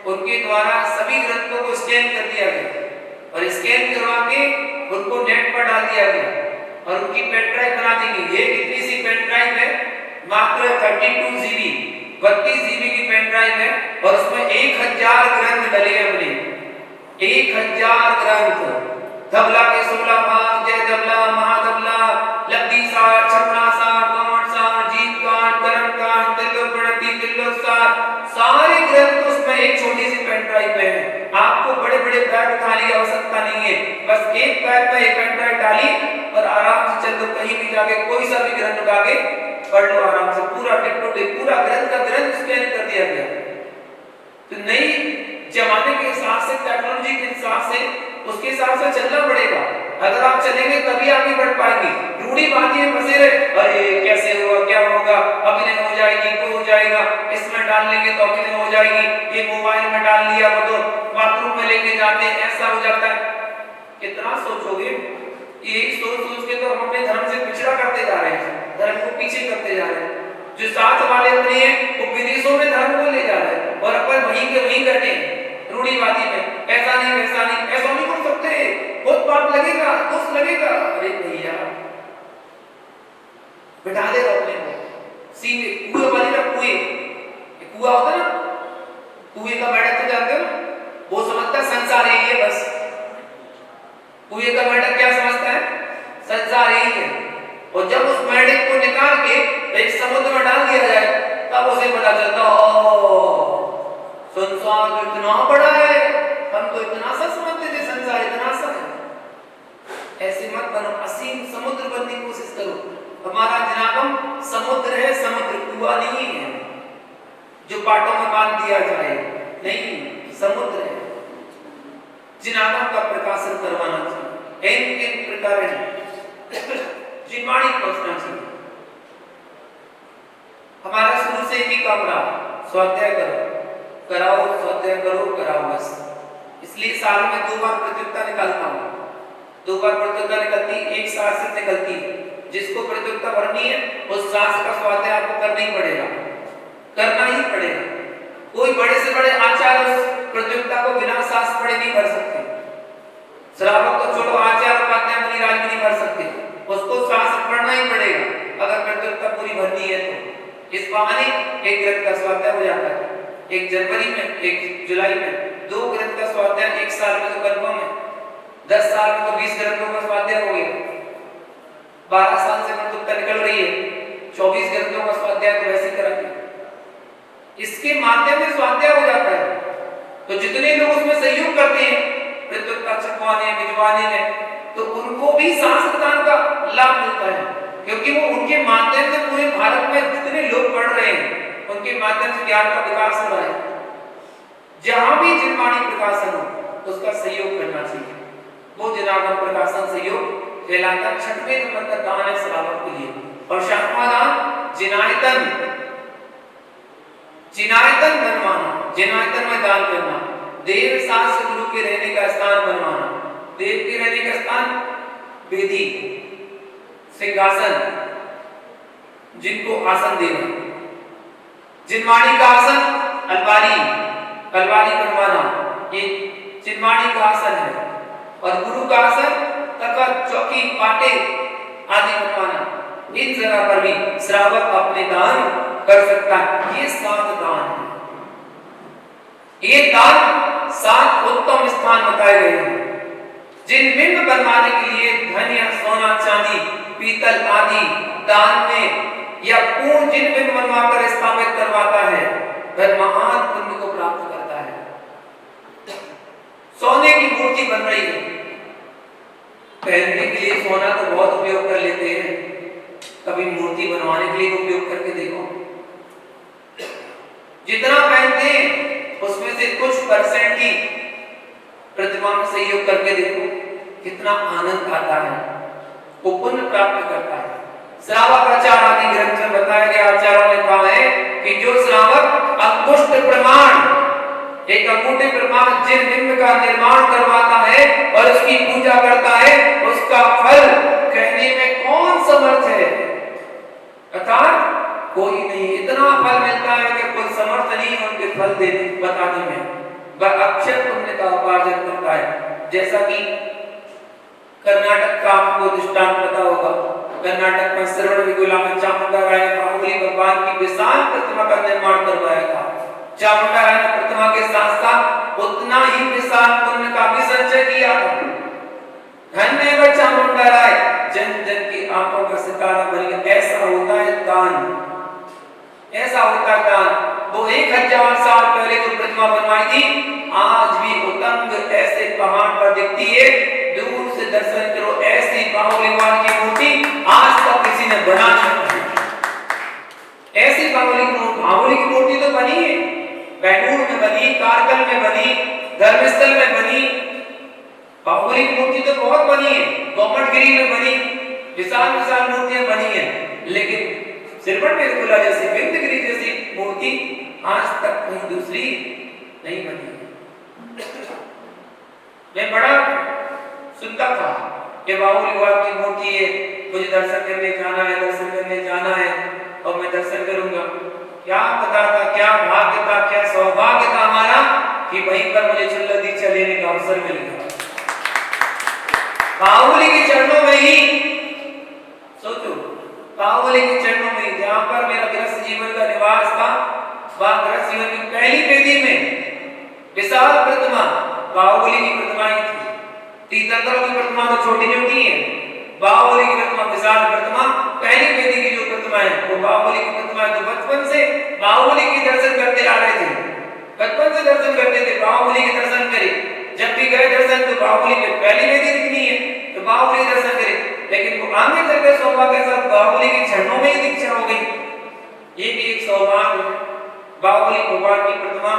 उनके द्वारा सभी ग्रंथों को स्कैन कर दिया गया और स्कैन करवा के उनको नेट पर डाल दिया गया और उनकी पेन ड्राइव बना दी गई। ये कितनी सी पेन ड्राइव है? मात्र 32 GB, 32 GB की पेन ड्राइव है और उसमें 1000 ग्रंथ डले हैं अपने, 1000 ग्रंथ। धबला के 16 भाग, जय धबला, महाधबला, लब्धि सार, छपना सार, कौन सार, जीत कांड, कर्म कांड, तिल्लोक प्रणति, तिल्लोक सार, सारे ग्रंथ उसमें एक छोटी सी पेन ड्राइव में है। आपको बड़े बड़े बैग उठाने की आवश्यकता नहीं है, बस एक बैग में एक पेन ड्राइव डाली और आराम से चल दो, कहीं भी जाके कोई सा भी ग्रंथ उठा के पढ़ लो आराम से। पूरा टिक टू टिक पूरा ग्रंथ का ग्रंथ स्कैन कर दिया गया। तो नई जमाने के हिसाब से, टेक्नोलॉजी के हिसाब से, उसके हिसाब से चलना पड़ेगा। अगर आप चलेंगे तभी आगे बढ़ पाएंगे। रूढ़ी बातें में फंसे रहे, अरे कैसे होगा, क्या होगा, अभिनय हो जाएगी, वो हो जाएगा, इसमें डाल लेंगे तो अभिनय हो जाएगी, ये मोबाइल में डाल लिया वो तो बाथरूम में लेके जाते हैं, ऐसा हो जाता है। कितना सोचोगे? यही सोच सोच के तो हम अपने धर्म से पिछड़ा करते जा रहे हैं, धर्म को पीछे करते जा रहे हैं। जो साथ वाले अपने हैं वो विदेशों में धर्म को ले जा रहे हैं और अपन वहीं के वहीं करते हैं रूढ़ीवादी में, ऐसा नहीं वैसा नहीं, ऐसा नहीं कर सकते, बहुत पाप लगेगा, दोष लगेगा। अरे भैया बिठा दे अपने को सीधे कुएं वाली ना, कुआं होता ना, कुएं का मेढक तो जानते हो ना, वो समझता संसार यही है बस। कुएं का मेढक क्या समझता है? संसार यही है। और जब उस मेढक को निकाल के एक समुद्र में डाल दिया जाए तब उसे पता चलता, ओ सुन इतना बड़ा है, हम तो इतना सा समझते थे संसार इतना सा है। ऐसे मत बनो, असीम समुद्र बनने की कोशिश करो। हमारा जनाबम समुद्र है, समुद्र कुआं नहीं है जो पाटों में बांध दिया जाए, नहीं, समुद्र है जिनागम का प्रकाशन करवाना चाहिए। इन प्रकार जिनवाणी पहुंचना चाहिए। हमारा शुरू से ही काम रहा, स्वाध्याय करो कराओ, स्वाध्याय करो कराओ, बस। इसलिए साल में 2 बार प्रतियोगिता निकालता हूँ, 2 बार प्रतियोगिता निकलती, एक शास्त्र निकलती। जिसको प्रतियोगिता भरनी है उस शास्त्र का स्वाध्याय आपको करना ही पड़ेगा, करना ही पड़ेगा। कोई बड़े से बड़े आचार्य उस प्रतियोगिता को बिना शास्त्र पढ़े नहीं कर सकते। श्रावक तो छोड़ो, आचार्य उपाध्याय मुनिराज भी नहीं कर सकते, उसको शास्त्र पढ़ना ही पड़ेगा अगर प्रतियोगिता पूरी भरनी है तो। इस बहाने एक ग्रंथ का स्वाध्याय हो जाता है, एक जनवरी में, एक जुलाई में 2 ग्रंथ का स्वाध्याय एक साल में तो कंफर्म है। 10 साल में तो 20 ग्रंथों का स्वाध्याय हो गया। 12 साल से प्रतियोगिता निकल रही है, 24 ग्रंथों का स्वाध्याय तो वैसे कराते। इसके माध्यम से स्वाध्याय हो जाता है। तो जितने लोग उसमें सहयोग करते हैं प्रतियोगिता छपवाने भिजवाने में, तो उनको भी शास्त्र दान का लाभ मिलता है, क्योंकि वो उनके माध्यम से पूरे भारत में जितने लोग पढ़ रहे हैं उनके माध्यम से ज्ञान का विकास हो रहा है। जहां भी जिनवाणी प्रकाशन हो उसका सहयोग करना चाहिए। वो जिनागम प्रकाशन सहयोग कहलाता। 6वें नंबर का दान है श्रावक के लिए। और 7वां दान जिनायतन, जिनायतन बनवाना, जिनायतन में दान करना। देव शास्त्र गुरु के रहने का स्थान बनवाना। देव के रहने का स्थान वेदी, सिंहासन, जिनको आसन देना। जिनवाणी का आसन अलवारी, अलवारी बनवाना, ये जिनवाणी का आसन है। और गुरु का आसन तखत, चौकी, पाटे आदि बनवाना। इन जगह पर भी श्रावक अपने दान कर सकता है। ये 7 दान है। ये दान 7 उत्तम स्थान बताए गए हैं। जिन बिंब बनवाने के लिए धन या सोना चांदी पीतल आदि दान में या पूर्ण जिन बिंब बनवाकर स्थापित करवाता है वह महान पुण्य को प्राप्त करता है। सोने की मूर्ति बन रही है, पहनने के लिए सोना तो बहुत उपयोग कर लेते हैं, कभी मूर्ति बनवाने के लिए उपयोग करके देखो। जितना पहनते हैं उसमें से कुछ परसेंट ही प्रतिमा में सहयोग करके देखो, कितना आनंद आता है, वो पुण्य प्राप्त करता है। श्रावक आचार आदि ग्रंथ में बताया गया, आचार्यों ने कहा है कि जो श्रावक अंगुष्ठ प्रमाण, एक अंगूठे प्रमाण जिन बिंब का निर्माण करवाता है और उसकी पूजा करता है, उसका फल कहने में कौन समर्थ है। अर्थात कोई नहीं, इतना फल मिलता है कि कोई समर्थ नहीं है उनके फल देने बताने में। वह अक्षय पुण्य का उपार्जन करता है। जैसा कि कर्नाटक का आपको दृष्टांत पता होगा, कर्नाटक में श्रवणबेळगोला में चामुंडा राय ने बाहुबली भगवान की विशाल प्रतिमा का निर्माण करवाया था। चामुंडा राय ने प्रतिमा के साथ साथ उतना ही विशाल पुण्य का भी संचय किया था। धन्य है चामुंडा राय, जन जन की आंखों का सितारा बन गया। ऐसा होता है दान, ऐसा होता है दान। वो 1000 साल पहले जो प्रतिमा बनवाई थी आज भी उतंग ऐसे पहाड़ पर दिखती है। दूर से दर्शन करो, ऐसी बाहुबली की मूर्ति आज तक किसी ने बना नहीं। ऐसी बाहुबली की मूर्ति तो बनी है, बैंगलोर में बनी, कारगिल में बनी, धर्मस्थल में बनी। बाहुबली की मूर्ति तो बहुत बनी है, गोमटगिरी में बनी, विशाल विशाल मूर्तियां बनी है, लेकिन श्रवणबेळगोला जैसी, विंध्यगिरी जैसी मूर्ति आज तक कहीं दूसरी नहीं बनी। मैं बड़ा सुनता था कि बाहुबली की मूर्ति है, मुझे दर्शन करने जाना है, दर्शन करने जाना है और मैं दर्शन करूंगा। क्या पता था, क्या भाग्य था, क्या सौभाग्य था हमारा कि वहीं पर मुझे चुल्ला दीक्षा लेने का अवसर मिल गया। बाहुबली के चरणों में ही, सोचो, बाहुबली के चरणों में जहां पर मेरा गृहस्थ जीवन का निवास था, वहां गृहस्थ जीवन की पहली वेदी में विशाल प्रतिमा बाहुबली की प्रतिमाएं थी। तीर्थंकरों की प्रतिमा तो छोटी छोटी है, बाहुबली की प्रतिमा विशाल प्रतिमा, पहली वेदी की जो प्रतिमा है वो बाहुबली की प्रतिमा। तो बचपन से बाहुबली की दर्शन करते आ रहे थे, बचपन से दर्शन करते थे, बाहुबली के दर्शन करे, जब भी गए दर्शन तो बाहुबली पे पहली वेदी दिखनी है तो बाहुबली दर्शन करे, लेकिन वो आगे चलकर सौभाग्य के साथ बाहुबली की क्षणों में ही दीक्षा हो गई। ये भी एक सौभाग्य है। बाहुबली भगवान की प्रतिमा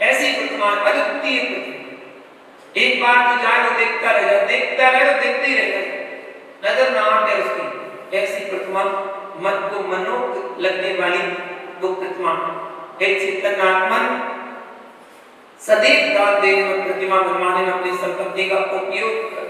ऐसी प्रतिमा अद्वितीय प्रतिमा, एक बार जो जाए वो देखता रह जाए, देखता रहे तो देखते ही रह जाए, नजर ना हटे उसकी। ऐसी प्रतिमा मन को मनोक लगने वाली वो प्रतिमा, एक चेतनात्मन सदैव दान देने में प्रतिमा बनवाने में अपनी संपत्ति का उपयोग कर।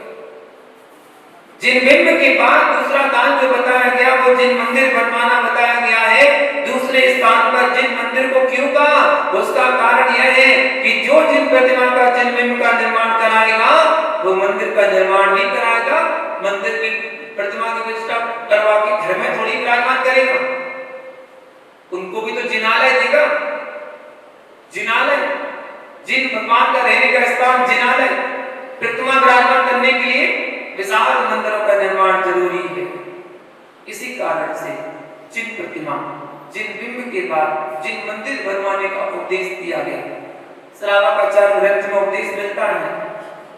जिन बिंब के बाद दूसरा दान जो बताया गया वो जिन मंदिर बनवाना बताया गया है, दूसरे स्थान पर जिन मंदिर को क्यों कहा, उसका कारण यह है कि जो जिन प्रतिमा का जिन बिंब का निर्माण कराएगा वो मंदिर का निर्माण भी कराएगा, मंदिर की प्रतिमा की प्रतिष्ठा करवा के घर में थोड़ी विराजमान करेगा, उनको भी तो जिनालय देगा। जिनालय जिन भगवान का रहने का स्थान जिनालय, प्रतिमा विराजमान करने के लिए विशाल मंदिरों का निर्माण जरूरी है। इसी कारण से जिन प्रतिमा जिन बिंब के बाद जिन मंदिर बनवाने का उपदेश दिया गया, श्रावकाचार्य ग्रंथ में उपदेश मिलता है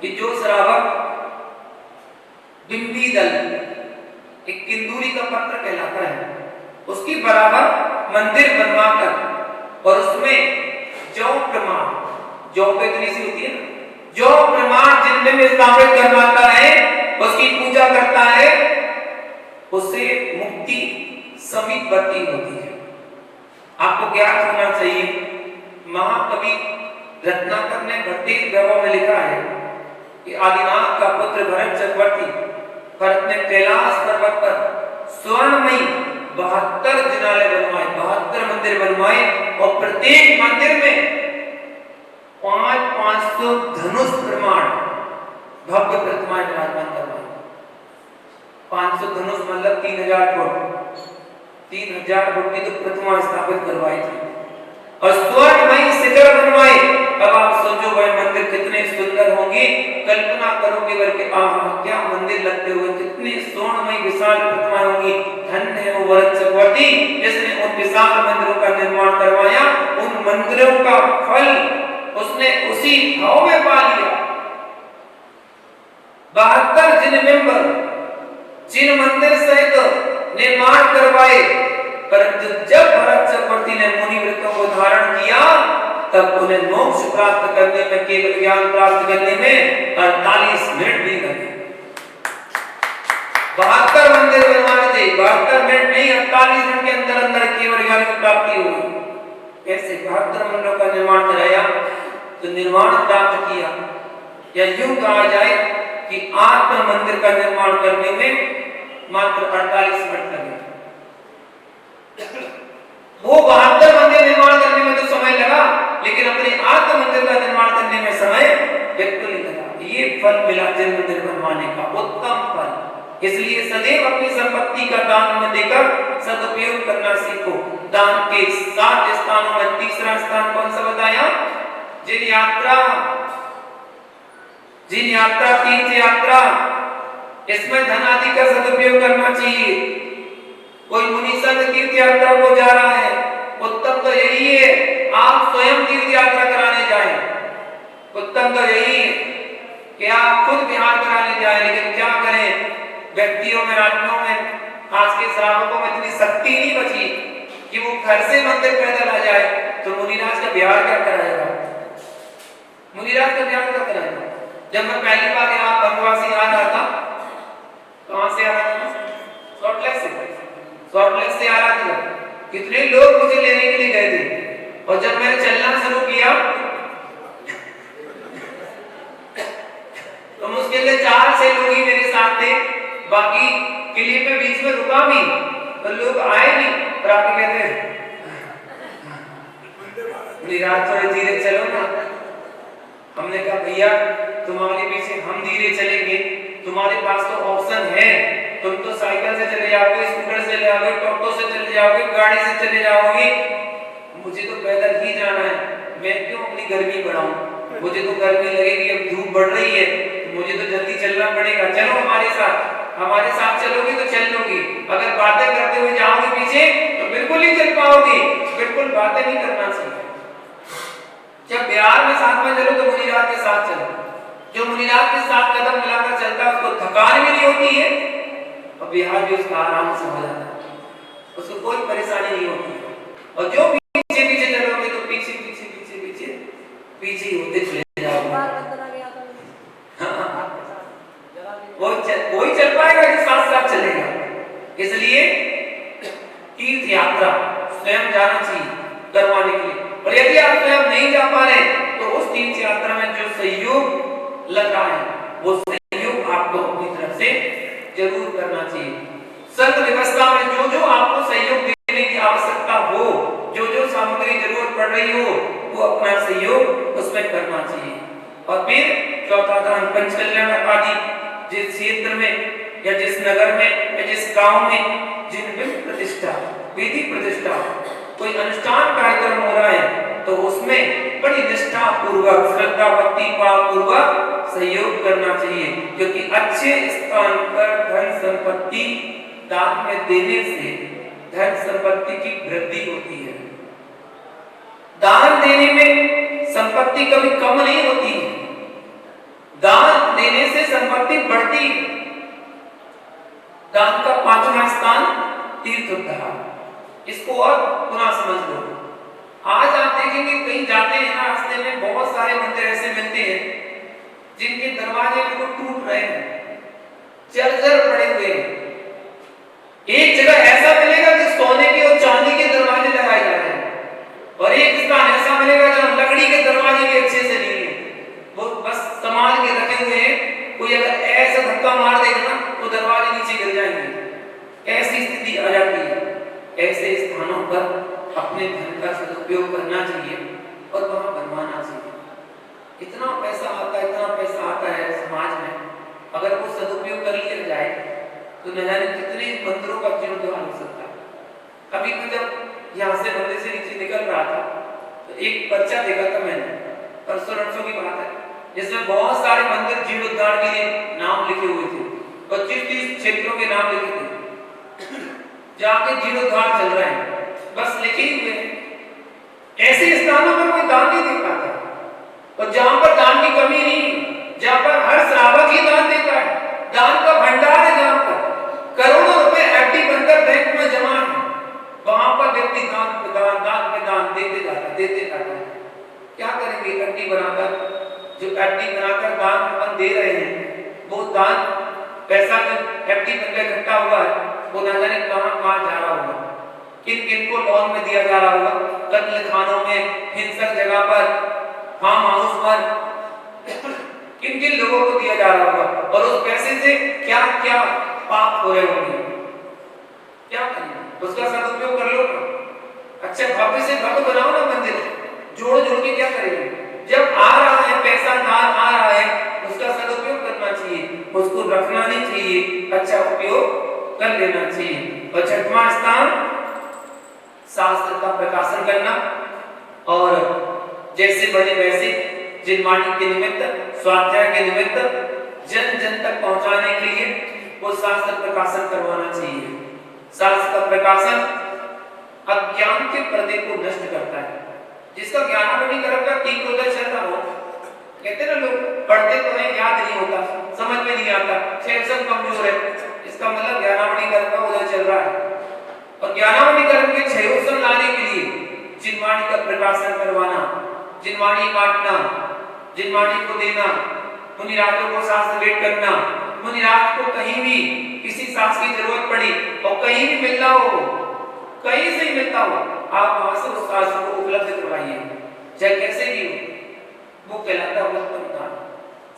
कि जो श्रावक बिंबी दल एक किंदूरी का पत्र कहलाता है, उसकी बराबर मंदिर बनवाकर और उसमें जौ प्रमाण, जौ तो इतनी सी होती है ना, जो प्रमाण जिन बिंब स्थापित करवाता है उसकी पूजा करता है, उससे मुक्ति समीपवर्ती होती है। आपको ज्ञात होना चाहिए, महाकवि रत्नाकर ने भट्टेश वैभव में लिखा है कि आदिनाथ का पुत्र भरत चक्रवर्ती, भरत ने कैलाश पर्वत पर स्वर्णमयी 72 जिनालय बनवाए, 72 मंदिर बनवाए और प्रत्येक मंदिर में 500 धनुष प्रमाण भव्य प्रतिमाएं विराजमान करवाई। 500 धनुष मतलब 3000 फुट, 3000 फुट की तो प्रतिमा स्थापित करवाई थी और स्वर्णमयी शिखर बनवाए। अब आप सोचो भाई मंदिर कितने सुंदर होंगे, कल्पना करोगे करके आहा क्या मंदिर लगते हुए, कितने स्वर्णमयी विशाल प्रतिमाएं होंगी। धन्य है वो भरत चक्रवर्ती जिसने उन विशाल मंदिरों का निर्माण करवाया, उन मंदिरों का फल उसने उसी भाव में पा लिया। 72 जिन बिंब जिन मंदिर सहित निर्माण करवाए, परंतु जब भरत चक्रवर्ती ने मुनि वृत्तों को धारण किया तब उन्हें मोक्ष प्राप्त करने में, केवल ज्ञान प्राप्त करने में 48 मिनट भी लगे। 72 मंदिर बनवाने थे, 72 मिनट नहीं 48 मिनट के अंदर अंदर केवल ज्ञान की प्राप्ति हुई। ऐसे 72 मंदिरों का निर्माण कराया तो निर्माण प्राप्त किया, या यूं कहा जाए कि आत्म मंदिर का निर्माण करने में मात्र 48 मिनट लगे। वो 72 मंदिर निर्माण करने में तो समय लगा, लेकिन अपने आत्म मंदिर का निर्माण करने में समय बिल्कुल नहीं लगा। ये फल मिला जिन मंदिर बनवाने का, उत्तम फल। इसलिए सदैव अपनी संपत्ति का दान में देकर सदुपयोग करना सीखो। दान के 7 स्थानों में तीसरा स्थान कौन सा बताया? जिन यात्रा तीर्थ यात्रा, इसमें धन आदि का सदुपयोग करना चाहिए। कोई मुनि संघ तीर्थ यात्रा को जा रहा है, उत्तम तो यही है आप स्वयं तीर्थ यात्रा कराने जाएं। उत्तम तो यही है कि आप खुद बिहार कराने जाएं, लेकिन क्या करें, व्यक्तियों में, आदमियों में, आज के श्रावकों में इतनी शक्ति नहीं बची कि वो घर से मंदिर पैदल आ जाए। तो मुनिराज का बिहार क्या कराएगा? मुनिराज का बिहार क्या कराएगा? जब मैं पहली बार यहाँ बनवासी आ रहा था, कहां से आ रहा था? सॉल्टलेक से आ रहा था। कितने लोग मुझे लेने के लिए गए थे, और जब मैंने चलना शुरू किया तो मुश्किल से 4-6 लोग ही मेरे साथ थे, बाकी किले पे बीच में रुका भी तो लोग आए नहीं। और आप कहते हैं मुनिराज थोड़े धीरे चलो ना। हमने कहा भैया तुम्हारे पीछे हम धीरे चलेंगे, तुम्हारे पास तो ऑप्शन है, तुम तो साइकिल से चले जाओगे, स्कूटर से चले जाओगे, टोटो से चले जाओगे, गाड़ी से चले जाओगे, मुझे तो पैदल ही जाना है। मैं क्यों अपनी गर्मी बढ़ाऊं? मुझे तो गर्मी लगेगी, अब धूप बढ़ रही है, तो मुझे तो जल्दी चलना पड़ेगा। चलो हमारे साथ चलोगे तो चल लोगी, अगर बातें करते हुए जाओगे पीछे तो बिल्कुल नहीं चल पाओगे। बिल्कुल बातें नहीं करना चाहिए। जब बिहार में साथ में चलो तो मुनिराज के साथ चलो। जो मुनिराज के साथ कदम मिलाकर चलता है उसको थकान भी नहीं होती है और बिहार भी उसका आराम से हो जाता है, उसको कोई परेशानी नहीं होती। और जो पीछे पीछे चलोगे तो पीछे पीछे पीछे पीछे पीछे होते चले जाओगे। हाँ, वही चल पाएगा जो साथ साथ चलेगा। इसलिए तीर्थ यात्रा स्वयं जाना चाहिए करवाने के लिए। और यदि आप स्वयं नहीं जा पा रहे तो उस तीर्थ यात्रा में जो सहयोग लग रहा है वो सहयोग आपको अपनी तरफ से जरूर करना चाहिए। संघ व्यवस्था में जो जो आपको सहयोग देने की आवश्यकता हो, जो जो सामग्री जरूरत पड़ रही हो, वो अपना सहयोग उसमें करना चाहिए। और फिर चौथा दान पंचकल्याण आदि जिस क्षेत्र में या जिस नगर में या जिस गांव में जिन प्रतिष्ठा विधि प्रतिष्ठा कोई अनुष्ठान कार्यक्रम हो रहा है तो उसमें बड़ी निष्ठा पूर्वक श्रद्धा भक्ति भाव पूर्वक सहयोग करना चाहिए, क्योंकि अच्छे स्थान पर धन संपत्ति दान में देने से धन संपत्ति की वृद्धि होती है। दान देने में संपत्ति कभी कम नहीं होती, दान देने से संपत्ति बढ़ती है। दान का 5वां स्थान तीर्थ उद्धार, इसको और पुनः समझ लो। आज आप देखेंगे कहीं जाते हैं ना, रास्ते में बहुत सारे मंदिर ऐसे मिलते हैं जिनके दरवाजे बिल्कुल टूट रहे हैं, जर्जर पड़े हुए हैं। एक जगह ऐसा मिलेगा कि सोने के और चांदी के दरवाजे लगाए जा रहे हैं और एक स्थान ऐसा मिलेगा जहां लकड़ी के दरवाजे भी अच्छे से नहीं है, वो बस संभाल के रखे हुए हैं। कोई अगर ऐसा धक्का मार देगा ना तो दरवाजे नीचे गिर जाएंगे, ऐसी स्थिति आ जाती है। ऐसे स्थानों पर अपने धन का सदुपयोग करना चाहिए और वहां बनवाना चाहिए। इतना पैसा आता है समाज में, अगर वो सदुपयोग कर लिया जाए तो न जाने कितने मंदिरों का जीर्णोद्धार हो सकता है। अभी मैं जब यहाँ से मंदिर से नीचे निकल रहा था तो एक पर्चा देखा था मैंने, परसों की बात है, जिसमें बहुत सारे मंदिर जीर्णोद्धार के लिए नाम लिखे हुए थे, 25-30 क्षेत्रों के नाम लिखे थे जहाँ के जीर्णोद्धार चल रहे हैं, बस लिखे हुए हैं। ऐसे स्थानों पर कोई दान नहीं दे पाता और जहाँ पर दान की कमी नहीं, जहाँ पर हर श्रावक ही दान देता है, दान का भंडार है, जहाँ पर करोड़ों रुपए एफडी बनकर बैंक में जमा है, वहां पर व्यक्ति दान पे दान देते जाता है। क्या करेंगे? एफडी बनाकर, जो एफडी बनाकर दान अपन दे रहे हैं, वो दान पैसा जो एफडी बनकर इकट्ठा हुआ है वो न जाने कहां जा रहा होगा, किन किन को लोन में दिया जा रहा होगा, कत्ल खानों में, हिंसक जगह पर, फार्म हाउस पर किन किन लोगों को दिया जा रहा होगा और उस पैसे से क्या क्या पाप हो रहे होंगे। क्या करेंगे? उसका सदुपयोग कर लो। अच्छा भव्य से भव्य बनाओ ना मंदिर, जोड़ जोड़ के क्या करेंगे? जब आ रहा है पैसा, दान आ रहा है, उसका सदुपयोग करना चाहिए, उसको रखना नहीं चाहिए, अच्छा उपयोग कर लेना चाहिए। और 6वां स्थान शास्त्र का प्रकाशन करना, और जैसे बने वैसे जिनवाणी के निमित्त, स्वाध्याय के निमित्त जन जन तक पहुंचाने के लिए वो शास्त्र प्रकाशन करवाना चाहिए। शास्त्र का प्रकाशन अज्ञान के पर्दे को नष्ट करता है। जिसका ज्ञानावनीकरण का तीव्र उदय चल रहा हो, कहते ना लोग पढ़ते तो हैं, याद नहीं होता, समझ में नहीं आता, सेंसन कमजोर है, इसका मतलब ज्ञानावनीकरण का उदय चल रहा है। और ज्ञानावनीकरण के क्षयोत्सव लाने के लिए जिनवाणी का प्रकाशन करवाना, जिनवाणी काटना, जिनवाणी को देना, मुनिराजों को शास्त्र भेंट करना, मुनिराज को कहीं भी किसी शास्त्र की जरूरत पड़ी और कहीं भी मिलना हो, कहीं से ही मिलता हो, आप वहां से उस शास्त्र को उपलब्ध करवाइए, चाहे कैसे भी हो। वो कहलाता है उत्तम दान,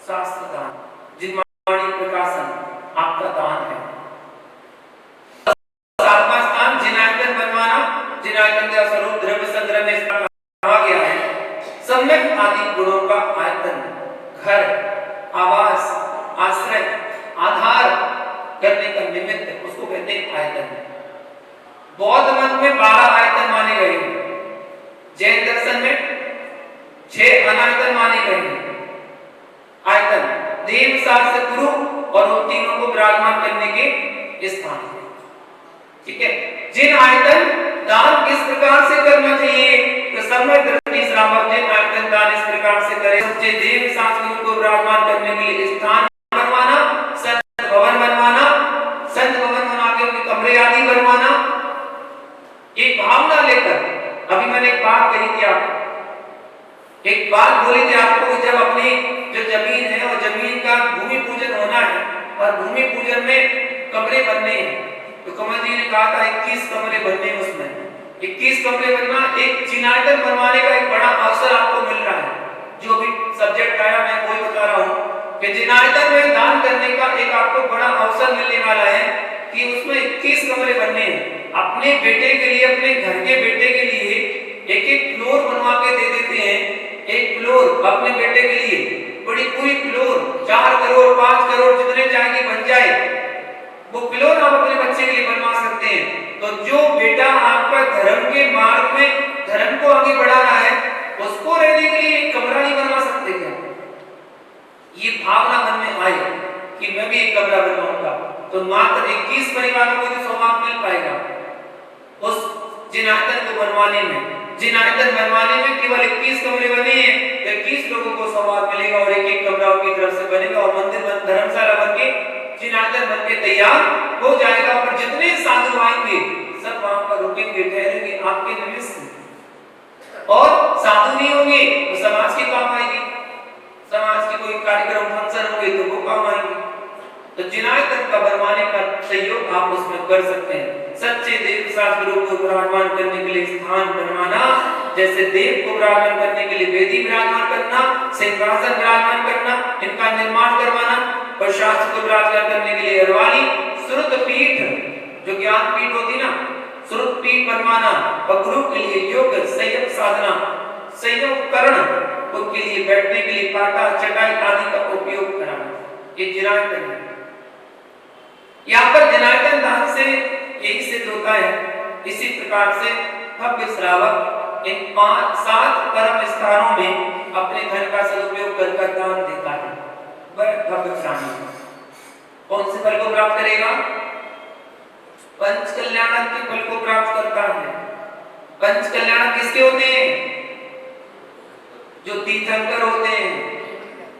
शास्त्र दान, जिनवाणी प्रकाशन आपका दान है। 7वां स्थान जिनायतन बनवाना, जिनायतन का स्वरूप द्रव्य संग्रह में कहा गया है, सम्यक आदि गुणों का आयतन, घर, आवास, आश्रय, आधार करने का निमित्त, उसको कहते हैं आयतन। बौद्ध मत में 12 आयतन माने गए हैं, जैन दर्शन में 6 अनायतन माने गए हैं। आयतन देव शास्त्र गुरु और उन तीनों को विराजमान करने के स्थान है। ठीक है, जिन आयतन दान किस प्रकार से करना चाहिए, तो समय दृष्टि श्रावक जिन आयतन दान इस प्रकार से करें। सच्चे देव शास्त्रों को विराजमान करने के लिए स्थान बनवाना, संत भवन बनवाना, संत भवन बना के उनके कमरे आदि बनवाना, एक भावना लेकर। अभी मैंने एक बात कही थी आपको, एक बात बोली थी आपको, जब अपनी जो जमीन है और जमीन का भूमि पूजन होना है और भूमि पूजन में कमरे बनने हैं, तो कमल जी ने कहा था 21 कमरे बनने हैं, उसमें 21 कमरे बनना, एक चिनायतन बनवाने का एक बड़ा अवसर आपको मिल रहा है। जो भी सब्जेक्ट आया मैं वही बता रहा हूँ कि चिनायतन में दान करने का एक आपको बड़ा अवसर मिलने वाला है कि उसमें 21 कमरे बनने हैं। अपने बेटे के लिए, अपने घर के बेटे के लिए एक एक फ्लोर बनवा के दे देते हैं। एक फ्लोर अपने बेटे के लिए, बड़ी पूरी फ्लोर 4 करोड़ 5 करोड़ जितने चाहिए बन जाए, वो फ्लोर आप अपने बच्चे के लिए बनवा सकते हैं। तो जो बेटा आपका धर्म के मार्ग में धर्म को आगे बढ़ा रहा है, उसको रहने के लिए एक कमरा नहीं बनवा सकते क्या? ये भावना मन में आए कि मैं भी एक कमरा बनवाऊंगा, तो मात्र 21 परिवारों को तो सौभाग्य मिल पाएगा उस जिनायतन को बनवाने में। जिनायतन बनवाने में केवल 21 कमरे बने हैं, 21 लोगों को सौभाग्य मिलेगा और एक एक कमरा उनकी तरफ से बनेगा और मंदिर धर्मशाला बनके जिनायतन बनके तैयार हो जाएगा। और जितने साधु आएंगे सब वहां पर रुकेंगे, ठहरेंगे आपके निमित्त से। और साधु नहीं होंगे तो समाज के काम आएंगे, समाज के कोई कार्यक्रम फंक्शन होंगे तो वो काम आएंगे। तो जिनायतन का बनवाने का सहयोग आप उसमें कर सकते हैं। सच्चे देव शास्त्रों को विराजमान करने के लिए स्थान बनवाना, जैसे देव को विराजमान करने के लिए वेदी विराजमान करना, सिंहासन विराजमान करना, इनका निर्माण करवाना, और शास्त्र को विराजमान करने के लिए अरवाली श्रुत पीठ, जो ज्ञान पीठ होती ना, श्रुत पीठ बनवाना, और गुरु के लिए योग संयम साधना, संयम उपकरण, उनके लिए बैठने के लिए पाटा चटाई आदि का उपयोग कराना, ये जिनायतन है। यहाँ पर जिनायतन दान से यही सिद्ध होता है। इसी प्रकार से भव्य श्रावक इन 5-7 परम स्थानों में अपने धन का सदुपयोग कर दान देता है। वह भव्य प्राणी कौन से फल को प्राप्त करेगा? पंच कल्याण के फल को प्राप्त करता है। पंच कल्याण किसके होते हैं? जो तीर्थंकर होते हैं,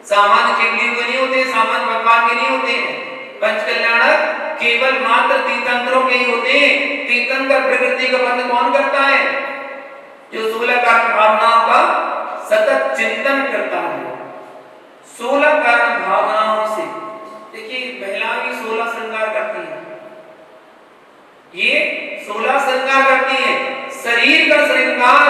सामान्य केवलियों के नहीं होते, सामान्य भगवान के नहीं होते हैं। पंच कल्याणक केवल मात्र तीर्थंकरों के ही होते हैं। तीर्थंकर प्रकृति का बंध कौन करता है? जो 16 कारण भावनाओं का सतत चिंतन करता है। 16 कारण भावनाओं से, देखिए महिला भी 16 श्रृंगार करती है, ये 16 श्रृंगार करती है। शरीर का श्रृंगार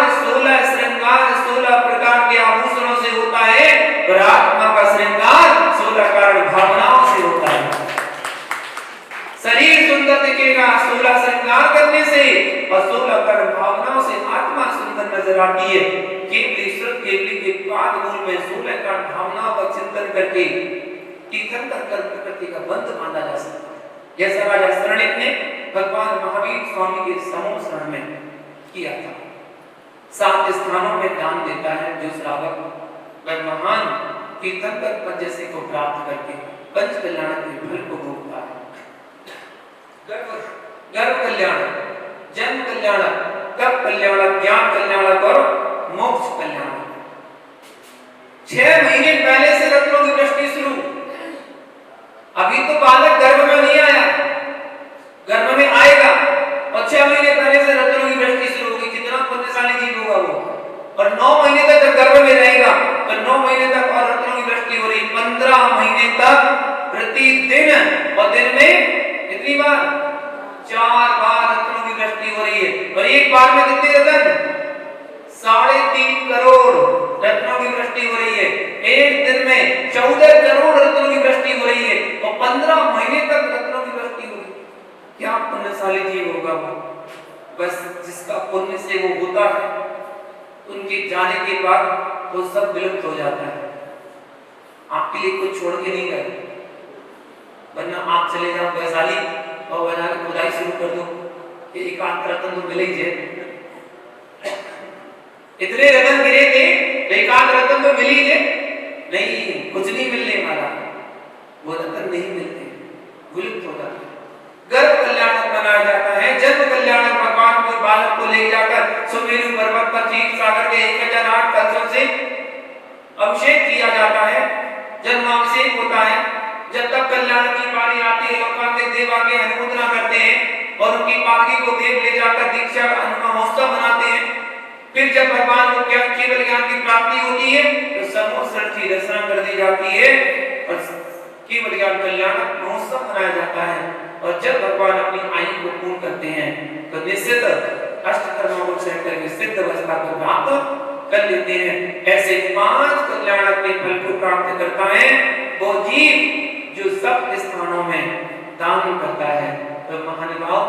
16 प्रकार के आभूषणों से होता है, और आत्मा का श्रृंगार 16 कारण भावनाओं से होता है। शरीर सुंदर दिखेगा 16 श्रृंगार करने से, और 16 कारण भावनाओं से आत्मा सुंदर नजर आती है। केवली के पाद मूल में 16 कारण भावनाओं का चिंतन करके तीर्थंकर कर प्रकृति का बंध बांधा जा सकता है। जैसा राजा शरणिक ने भगवान महावीर स्वामी के समूह शरण में किया था। 7 स्थानों में दान देता है जो श्रावक, वह महान तीर्थंकर पद जैसे को प्राप्त करके पंच कल्याण के फल को भोगता है। गर्भ कल्याण, जन्म कल्याण, तप कल्याण, ज्ञान कल्याण और मोक्ष कल्याण। 6 महीने पहले से रत्नों की वृष्टि शुरू। अभी तो बालक गर्भ में नहीं आया, गर्भ में आएगा, और 6 महीने पहले से रत्नों की वृष्टि शुरू होगी। कितना पुण्यशाली जीव होगा वो। और 9 महीने तक जब गर्भ में रहेगा तो 9 महीने तक और रत्नों की वृष्टि हो रही। 15 महीने तक प्रतिदिन, और दिन में कितनी बार? 4 बार रत्नों की वृष्टि हो रही है। और एक बार में कितने रत्न? 3.5 करोड़ रत्नों की वृष्टि हो रही है। एक दिन में 14 करोड़ रत्नों की वृष्टि हो रही है, और 15 महीने तक रत्नों की वृष्टि हो रही है। क्या पुण्यशाली जीव होगा वो। बस जिसका पुण्य से वो होता है, उनके जाने के बाद वो सब विलुप्त हो जाता है। आपके लिए कुछ छोड़ के नहीं गए, वरना आप चले जाओ वैशाली और बाजार खुदाई शुरू कर दो कि एक आध रत्न तो मिल ही जाए। इतने रत्न गिरे थे, एक आध रत्न तो मिल ही जाए। नहीं, कुछ नहीं मिलने वाला, वो रत्न नहीं मिलते, विलुप्त हो जाते। गर्भ कल्याणक मनाया जाता है। जन्म कल्याणक भगवान को बालक को ले जाकर सुमेरु पर्वत पर क्षीर सागर के 1008 कलशों से अभिषेक किया जाता है, जन्माभिषेक होता है। जब तक कल्याण की बारी आती है, लोकांतिक देव आके अनुमोदना करते हैं और उनकी पालकी को देव ले जाकर दीक्षा का महोत्सव मनाते हैं। फिर जब भगवान को केवल ज्ञान की प्राप्ति होती है तो समोत्सव की रचना कर दी जाती है और केवल ज्ञान कल्याण महोत्सव मनाया जाता है। और जब भगवान अपनी आयु को पूर्ण करते हैं तो निश्चित अष्टकर्मों को चयन करके सिद्ध अवस्था को प्राप्त कर लेते हैं। ऐसे 5 कल्याण के फल को प्राप्त करता है वो जीव जो सब स्थानों में दान करता है। तो महानुभाव,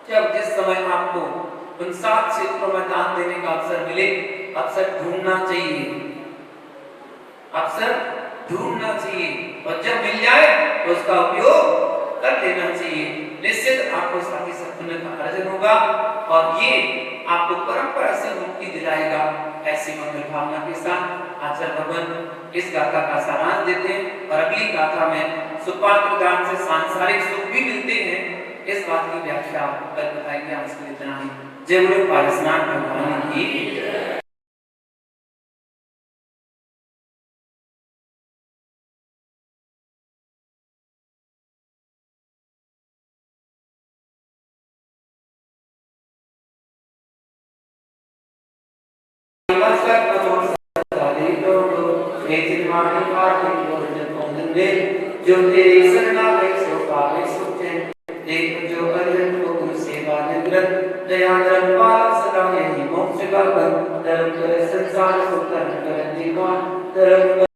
जब जिस समय आपको उन 7 क्षेत्रों में दान देने का अवसर मिले, अवसर ढूंढना चाहिए, अवसर ढूंढना चाहिए और जब मिल जाए तो उसका उपयोग कर लेना चाहिए। निश्चित आपको साथी सत्पुण्य का अर्जन होगा और ये आपको परंपरा से मुक्ति दिलाएगा। ऐसी मंगल भावना के साथ आचार्य भगवान इस गाथा का सारांश देते हैं और अगली गाथा में सुपात्र दान से सांसारिक सुख भी मिलते हैं, इस बात की व्याख्या कल बताएंगे। आज के लिए इतना ही। जय गुरु पारसनाथ भगवान की। जो तेरी शरणा में सो पावे सुचे, एक जो अर्जन को गुरु सेवा निवृत, दया धर्म पाल सदा यही मोक्ष का पद, धर्म करे संसार को धर्म करे दीवान, धर्म